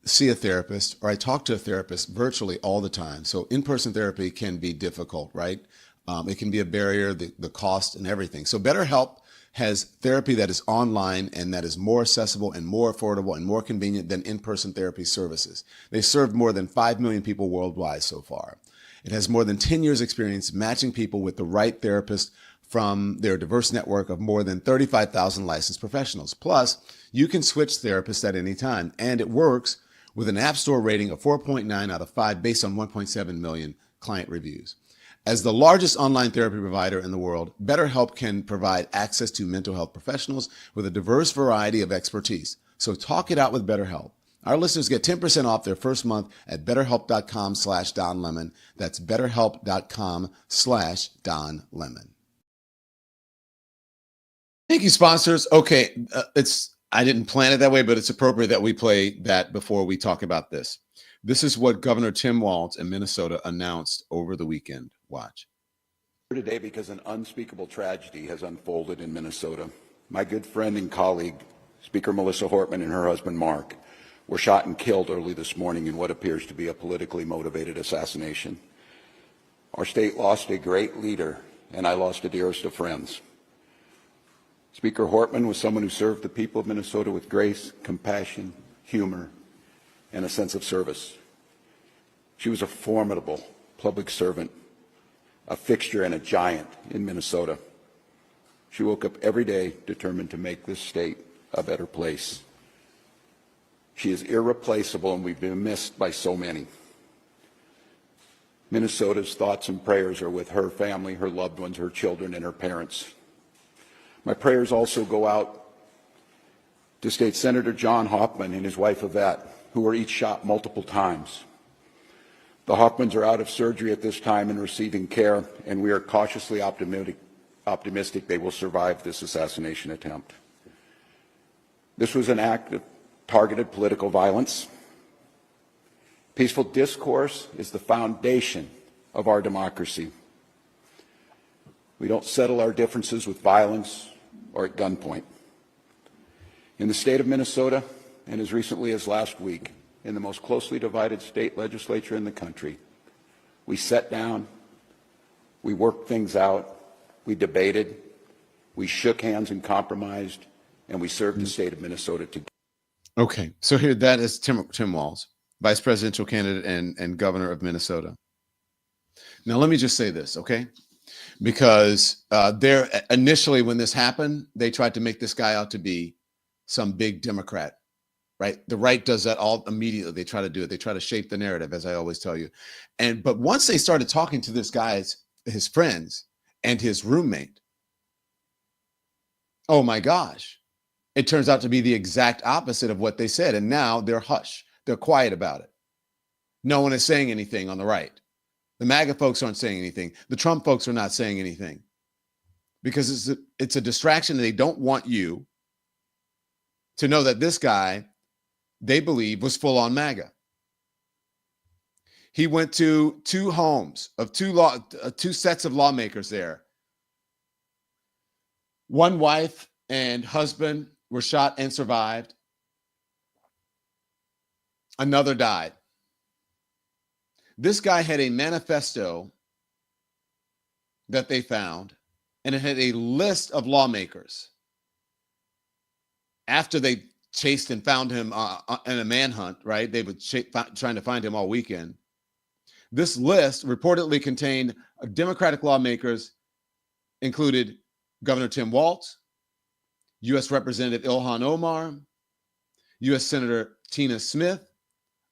see a therapist, or I talk to a therapist virtually all the time. So in-person therapy can be difficult, right? It can be a barrier, the cost and everything. So BetterHelp has therapy that is online and that is more accessible and more affordable and more convenient than in-person therapy services. They've served more than 5 million people worldwide so far. It has more than 10 years experience matching people with the right therapist from their diverse network of more than 35,000 licensed professionals. Plus, you can switch therapists at any time, and it works with an App Store rating of 4.9 out of 5 based on 1.7 million client reviews. As the largest online therapy provider in the world, BetterHelp can provide access to mental health professionals with a diverse variety of expertise. So talk it out with BetterHelp. Our listeners get 10% off their first month at betterhelp.com/DonLemon. That's betterhelp.com/DonLemon. Thank you, sponsors. Okay, I didn't plan it that way, but it's appropriate that we play that before we talk about this. This is what Governor Tim Walz in Minnesota announced over the weekend. Watch. Today, because an unspeakable tragedy has unfolded in Minnesota. My good friend and colleague, Speaker Melissa Hortman, and her husband Mark were shot and killed early this morning in what appears to be a politically motivated assassination. Our state lost a great leader, and I lost the dearest of friends. Speaker Hortman was someone who served the people of Minnesota with grace, compassion, humor, and a sense of service. She was a formidable public servant, a fixture and a giant in Minnesota. She woke up every day determined to make this state a better place. She is irreplaceable, and we've been missed by so many. Minnesota's thoughts and prayers are with her family, her loved ones, her children, and her parents. My prayers also go out to State Senator John Hoffman and his wife Yvette, who were each shot multiple times. The Hoffmans are out of surgery at this time and receiving care, and we are cautiously optimistic they will survive this assassination attempt. This was an act of targeted political violence. Peaceful discourse is the foundation of our democracy. We don't settle our differences with violence or at gunpoint. In the state of Minnesota, and as recently as last week, in the most closely divided state legislature in the country, we sat down, we worked things out, we debated, we shook hands and compromised, and we served the state of Minnesota together. Okay, so here that is Tim Walz, vice presidential candidate and governor of Minnesota. Now, let me just say this, okay? Because there initially when this happened, they tried to make this guy out to be some big Democrat, right? The right does that all immediately. They try to do it. They try to shape the narrative, as I always tell you. But once they started talking to this guy's, his friends and his roommate, oh my gosh, it turns out to be the exact opposite of what they said. And now they're hush. They're quiet about it. No one is saying anything on the right. The MAGA folks aren't saying anything. The Trump folks are not saying anything because it's a distraction. They don't want you to know that this guy, they believe, was full on MAGA. He went to 2 homes of 2 sets of lawmakers there. One wife and husband were shot and survived. Another died. This guy had a manifesto that they found, and it had a list of lawmakers. After they chased and found him in a manhunt, right? They were trying to find him all weekend. This list reportedly contained Democratic lawmakers, included Governor Tim Walz, U.S. Representative Ilhan Omar, U.S. Senator Tina Smith,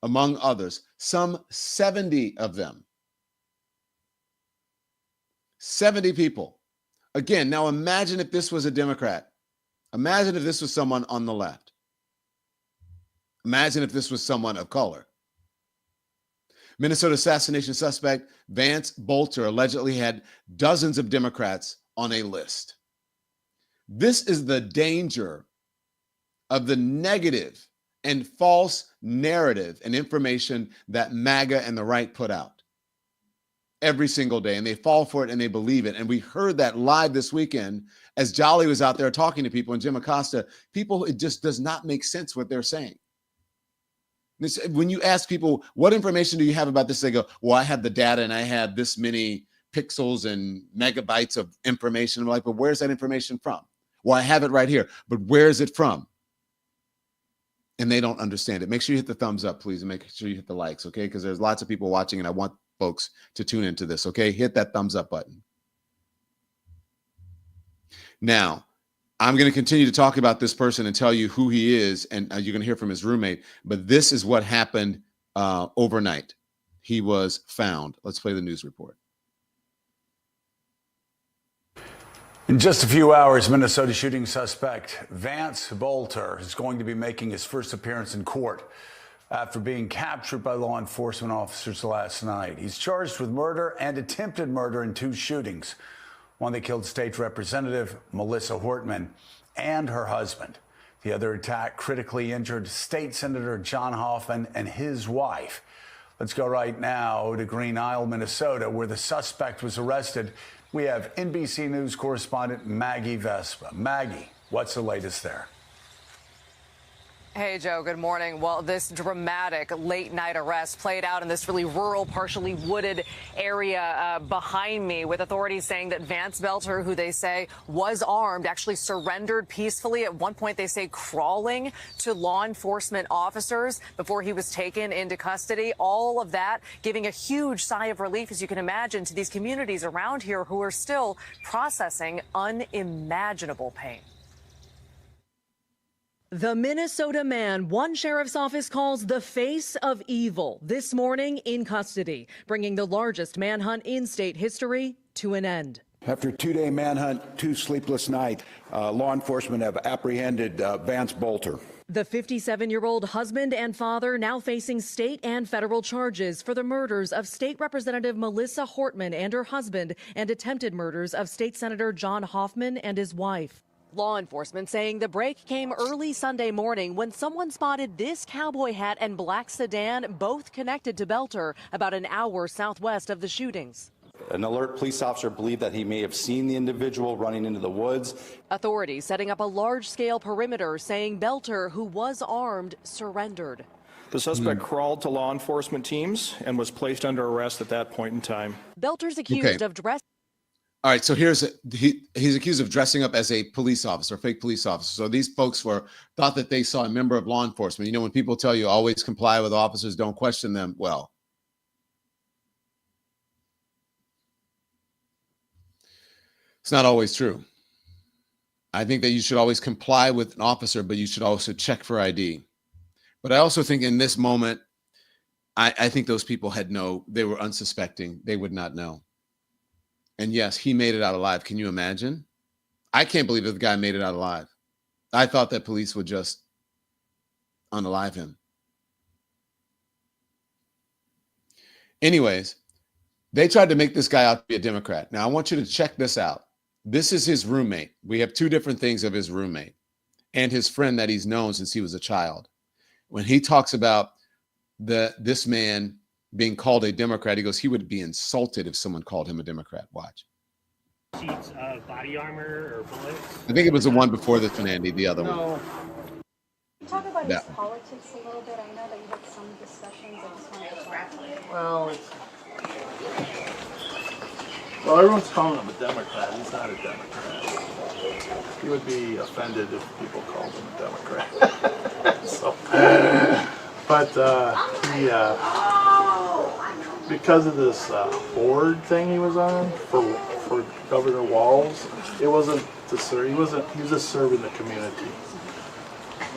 among others, some 70 of them. 70 people. Again, now imagine if this was a Democrat. Imagine if this was someone on the left. Imagine if this was someone of color. Minnesota assassination suspect Vance Bolter allegedly had dozens of Democrats on a list. This is the danger of the negative and false narrative and information that MAGA and the right put out every single day. And they fall for it and they believe it. And we heard that live this weekend as Jolly was out there talking to people and Jim Acosta. People, it just does not make sense what they're saying. When you ask people, what information do you have about this? They go, well, I have the data and I have this many pixels and megabytes of information. I'm like, but where's that information from? Well, I have it right here, but where is it from? And they don't understand it. Make sure you hit the thumbs up, please, and make sure you hit the likes, okay? Because there's lots of people watching and I want folks to tune into this, okay? Hit that thumbs up button. Now, I'm going to continue to talk about this person and tell you who he is, and you're going to hear from his roommate. But this is what happened overnight. He was found. Let's play the news report. In just a few hours, Minnesota shooting suspect Vance Bolter is going to be making his first appearance in court after being captured by law enforcement officers last night. He's charged with murder and attempted murder in 2 shootings. One that killed State Representative Melissa Hortman and her husband. The other attack critically injured State Senator John Hoffman and his wife. Let's go right now to Green Isle, Minnesota, where the suspect was arrested. We have NBC News correspondent Maggie Vespa. Maggie, what's the latest there? Hey, Joe, good morning. Well, this dramatic late night arrest played out in this really rural, partially wooded area behind me, with authorities saying that Vance Bolter, who they say was armed, actually surrendered peacefully. At one point, they say crawling to law enforcement officers before he was taken into custody. All of that giving a huge sigh of relief, as you can imagine, to these communities around here who are still processing unimaginable pain. The Minnesota man one sheriff's office calls the face of evil, this morning in custody, bringing the largest manhunt in state history to an end. After a 2-day manhunt, 2 sleepless nights, law enforcement have apprehended Vance Bolter. The 57-year-old husband and father now facing state and federal charges for the murders of State Representative Melissa Hortman and her husband and attempted murders of State Senator John Hoffman and his wife. Law enforcement saying the break came early Sunday morning when someone spotted this cowboy hat and black sedan, both connected to Bolter, about an hour southwest of the shootings. An alert police officer believed that he may have seen the individual running into the woods. Authorities setting up a large-scale perimeter, saying Bolter, who was armed, surrendered. The suspect crawled to law enforcement teams and was placed under arrest at that point in time. Bolter's accused of dressing. All right, so he's accused of dressing up as a police officer, fake police officer. So these folks thought that they saw a member of law enforcement. You know, when people tell you always comply with officers, don't question them. Well, it's not always true. I think that you should always comply with an officer, but you should also check for ID. But I also think in this moment, I think those people they were unsuspecting. They would not know. And yes, he made it out alive. Can you imagine? I can't believe that the guy made it out alive. I thought that police would just unalive him. Anyways, they tried to make this guy out to be a Democrat. Now, I want you to check this out. This is his roommate. We have 2 different things of his roommate and his friend that he's known since he was a child. When he talks about this man being called a Democrat, he goes, he would be insulted if someone called him a Democrat. Watch. Sheets of body armor or bullets? I think it was the one before this one, Andy, the other one. No. Talk about his That one. politics a little bit. I know that you had some discussions. I just wanted to talk. Well, everyone's calling him a Democrat. He's not a Democrat. He would be offended if people called him a Democrat. So, but he, because of this board thing he was on for Governor Walz, it wasn't to serve. He was just serving the community.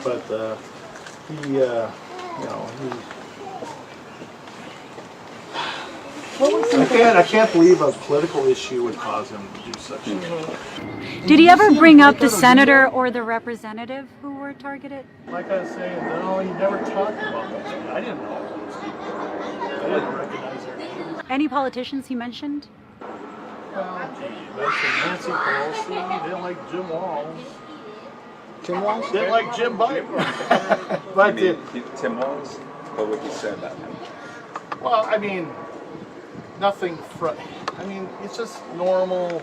But he, I can't believe a political issue would cause him to do such a thing. Did he ever bring up the senator or the representative who were targeted? Like I was saying, no, he never talked about those people. I didn't know those people. I didn't recognize their names. Any politicians he mentioned? Well, he mentioned Nancy Pelosi. He didn't like Jim Walz. Tim Walz? Didn't like Jim Biden. But Tim Walz? What would you say about him? well, I mean, nothing. It's just normal.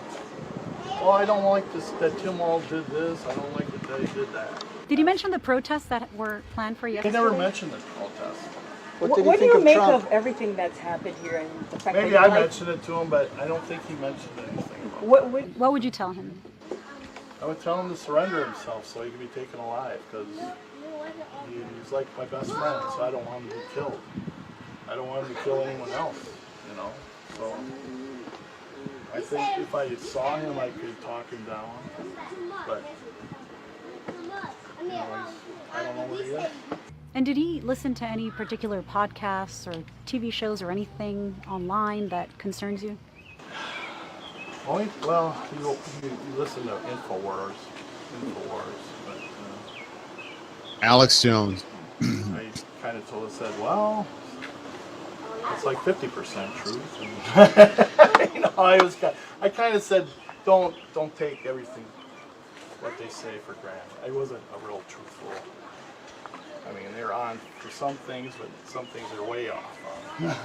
Well, I don't like this that Tim Walz did this. I don't like that he did that. Did he mention the protests that were planned for He yesterday? never mentioned the protest. What do you make of everything that's happened here and the fact Maybe that I mentioned it to him, but I don't think he mentioned anything about it. What would you tell him? I would tell him to surrender himself so he can be taken alive, because he's like my best friend, so I don't want him to be killed. I don't want him to kill anyone else, So I think if I saw him, I could talk him down, but I don't know where he is. And did he listen to any particular podcasts or TV shows or anything online that concerns you? Well, you listen to Infowars, but Alex Jones. I kind of said, well, it's like 50% truth. And, I kind of said, don't take everything what they say for granted. I wasn't a real truthful. I mean, they're on for some things, but some things are way off.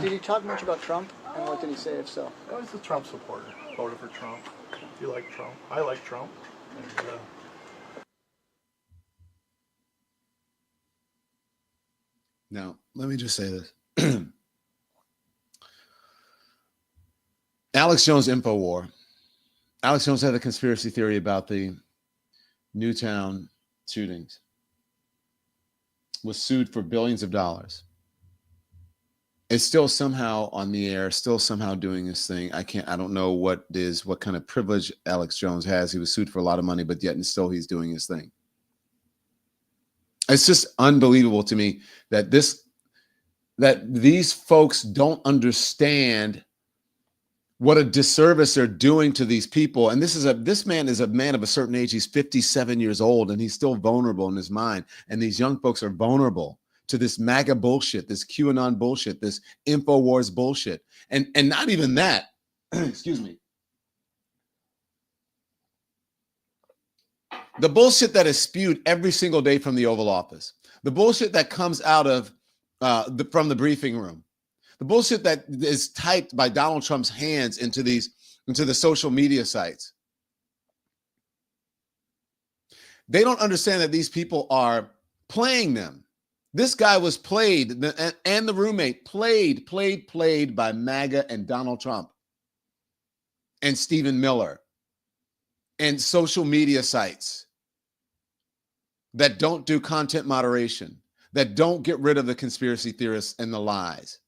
Did he talk much about Trump? And what did he say, if so? I was a Trump supporter. Voted for Trump. If you like Trump, I like Trump. And, Now, let me just say this. Alex Jones Infowar. Alex Jones had a conspiracy theory about the Newtown shootings. Was sued for billions of dollars. Is still somehow on the air, still somehow doing his thing. I don't know what kind of privilege Alex Jones has. He was sued for a lot of money, but yet and still he's doing his thing. It's just unbelievable to me that these folks don't understand what a disservice they're doing to these people. And this man is a man of a certain age. He's 57 years old and he's still vulnerable in his mind. And these young folks are vulnerable to this MAGA bullshit, this QAnon bullshit, this InfoWars bullshit. And not even that, excuse me. The bullshit that is spewed every single day from the Oval Office, the bullshit that comes out of from the briefing room, the bullshit that is typed by Donald Trump's hands into the social media sites. They don't understand that these people are playing them. This guy was played, and the roommate played by MAGA and Donald Trump and Stephen Miller and social media sites that don't do content moderation, that don't get rid of the conspiracy theorists and the lies.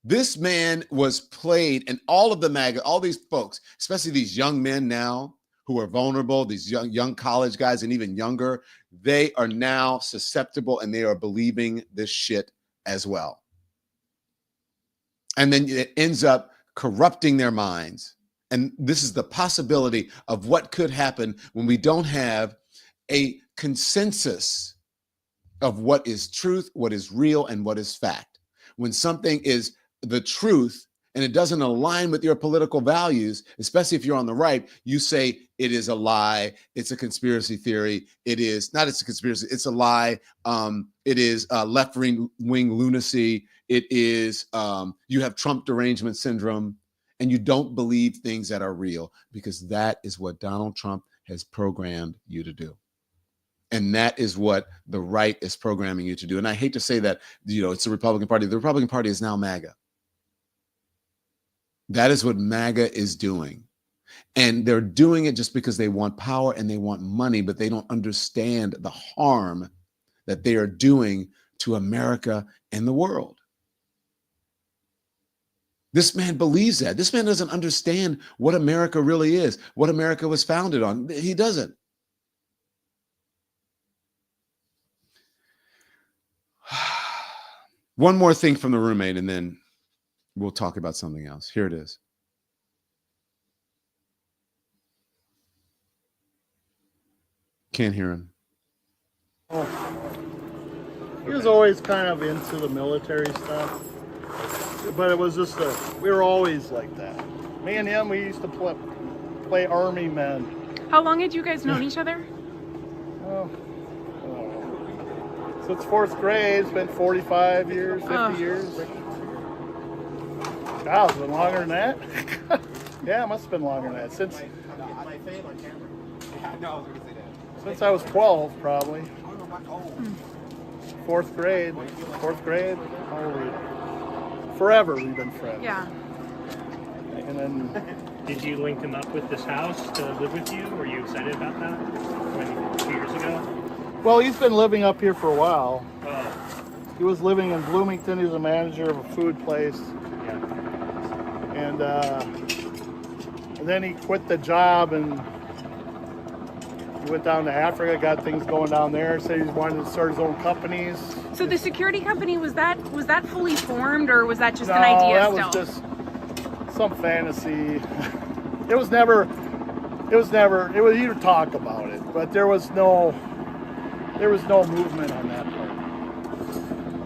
This man was played, and all of the MAGA, all these folks, especially these young men now who are vulnerable, these young college guys and even younger, they are now susceptible and they are believing this shit as well. And then it ends up corrupting their minds. And this is the possibility of what could happen when we don't have a consensus of what is truth, what is real, and what is fact. When something is the truth and it doesn't align with your political values, especially if you're on the right, you say it is a lie, it's a conspiracy theory, it's a conspiracy, it's a lie, it is left-wing lunacy, it is, you have Trump derangement syndrome, and you don't believe things that are real, because that is what Donald Trump has programmed you to do. And that is what the right is programming you to do. And I hate to say that, it's the Republican Party. The Republican Party is now MAGA. That is what MAGA is doing. And they're doing it just because they want power and they want money, but they don't understand the harm that they are doing to America and the world. This man believes that. This man doesn't understand what America really is, what America was founded on. He doesn't. One more thing from the roommate, and then we'll talk about something else. Here it is. Can't hear him. He was always kind of into the military stuff, but it was just we were always like that. Me and him, we used to play army men. How long had you guys known each other? Since fourth grade, it's been 45 years, 50 years. Wow, it's been longer than that? Yeah, it must have been longer than that. Since I was 12, probably. Fourth grade. How old were you? Forever we've been friends. Yeah. And then... Did you link him up with this house to live with you? Were you excited about that 2 years ago? Well, he's been living up here for a while. He was living in Bloomington. He was a manager of a food place. Yeah. And then he quit the job and he went down to Africa, got things going down there, said he wanted to start his own companies. So the security company, was that fully formed, or was that just an idea that still? Was just some fantasy. It was you talk about it, but there was no movement on that part.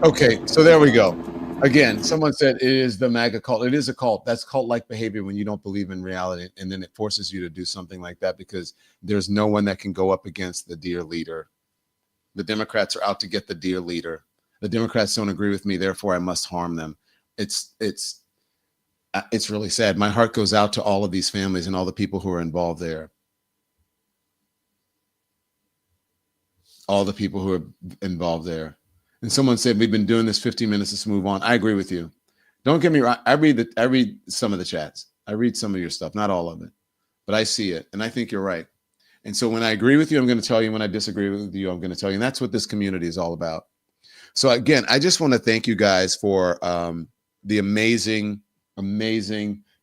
Okay, so there we go. Again, someone said it is the MAGA cult. It is a cult. That's cult-like behavior when you don't believe in reality, and then it forces you to do something like that because there's no one that can go up against the dear leader. The Democrats are out to get the dear leader. The Democrats don't agree with me, therefore I must harm them. It's really sad. My heart goes out to all of these families and all the people who are involved there. All the people who are involved there. And someone said, we've been doing this 15 minutes, let's move on. I agree with you. Don't get me wrong. I read some of the chats. I read some of your stuff, not all of it, but I see it. And I think you're right. And so when I agree with you, I'm going to tell you. When I disagree with you, I'm going to tell you. And that's what this community is all about. So again, I just want to thank you guys for the amazing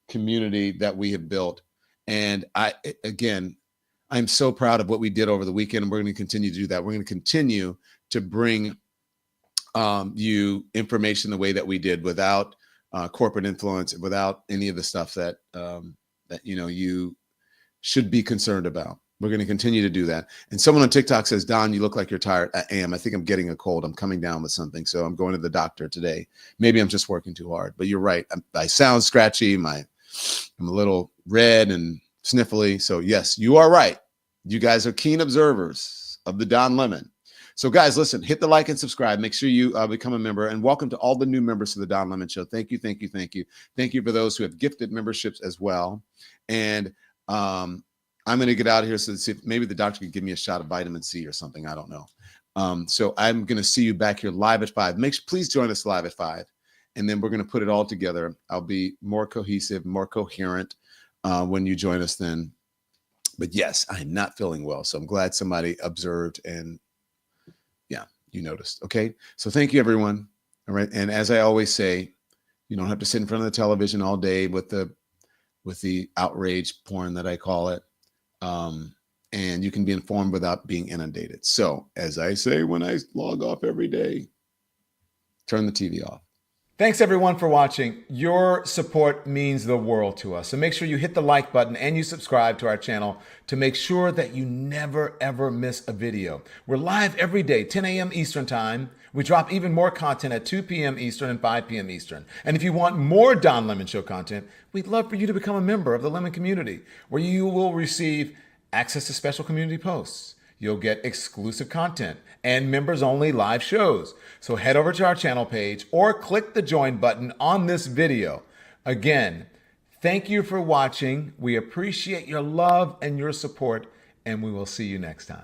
community that we have built. And I'm so proud of what we did over the weekend, and we're going to continue to do that. We're going to continue to bring you information the way that we did, without corporate influence, without any of the stuff that you should be concerned about. We're going to continue to do that. And someone on TikTok says, Don, you look like you're tired. I am. I think I'm getting a cold. I'm coming down with something, so I'm going to the doctor today. Maybe I'm just working too hard. But you're right. I sound scratchy. I'm a little red and sniffly. So yes, you are right. You guys are keen observers of the Don Lemon. So guys, listen, hit the like and subscribe. Make sure you become a member, and welcome to all the new members to the Don Lemon Show. Thank you. Thank you. Thank you. Thank you for those who have gifted memberships as well. And I'm going to get out of here so see if maybe the doctor could give me a shot of vitamin C or something. I don't know. So I'm going to see you back here live at 5. Please join us live at 5. And then we're going to put it all together. I'll be more cohesive, more coherent when you join us then. But yes, I'm not feeling well. So I'm glad somebody observed and you noticed. Okay. So thank you, everyone. All right. And as I always say, you don't have to sit in front of the television all day with the outrage porn that I call it. And you can be informed without being inundated. So as I say, when I log off every day, turn the TV off. Thanks everyone for watching. Your support means the world to us. So make sure you hit the like button and you subscribe to our channel to make sure that you never ever miss a video. We're live every day, 10 a.m. Eastern time. We drop even more content at 2 p.m. Eastern and 5 p.m. Eastern. And if you want more Don Lemon Show content, we'd love for you to become a member of the Lemon community, where you will receive access to special community posts. You'll get exclusive content and members-only live shows. So head over to our channel page or click the join button on this video. Again, Thank you for watching. We appreciate your love and your support, and we will see you next time.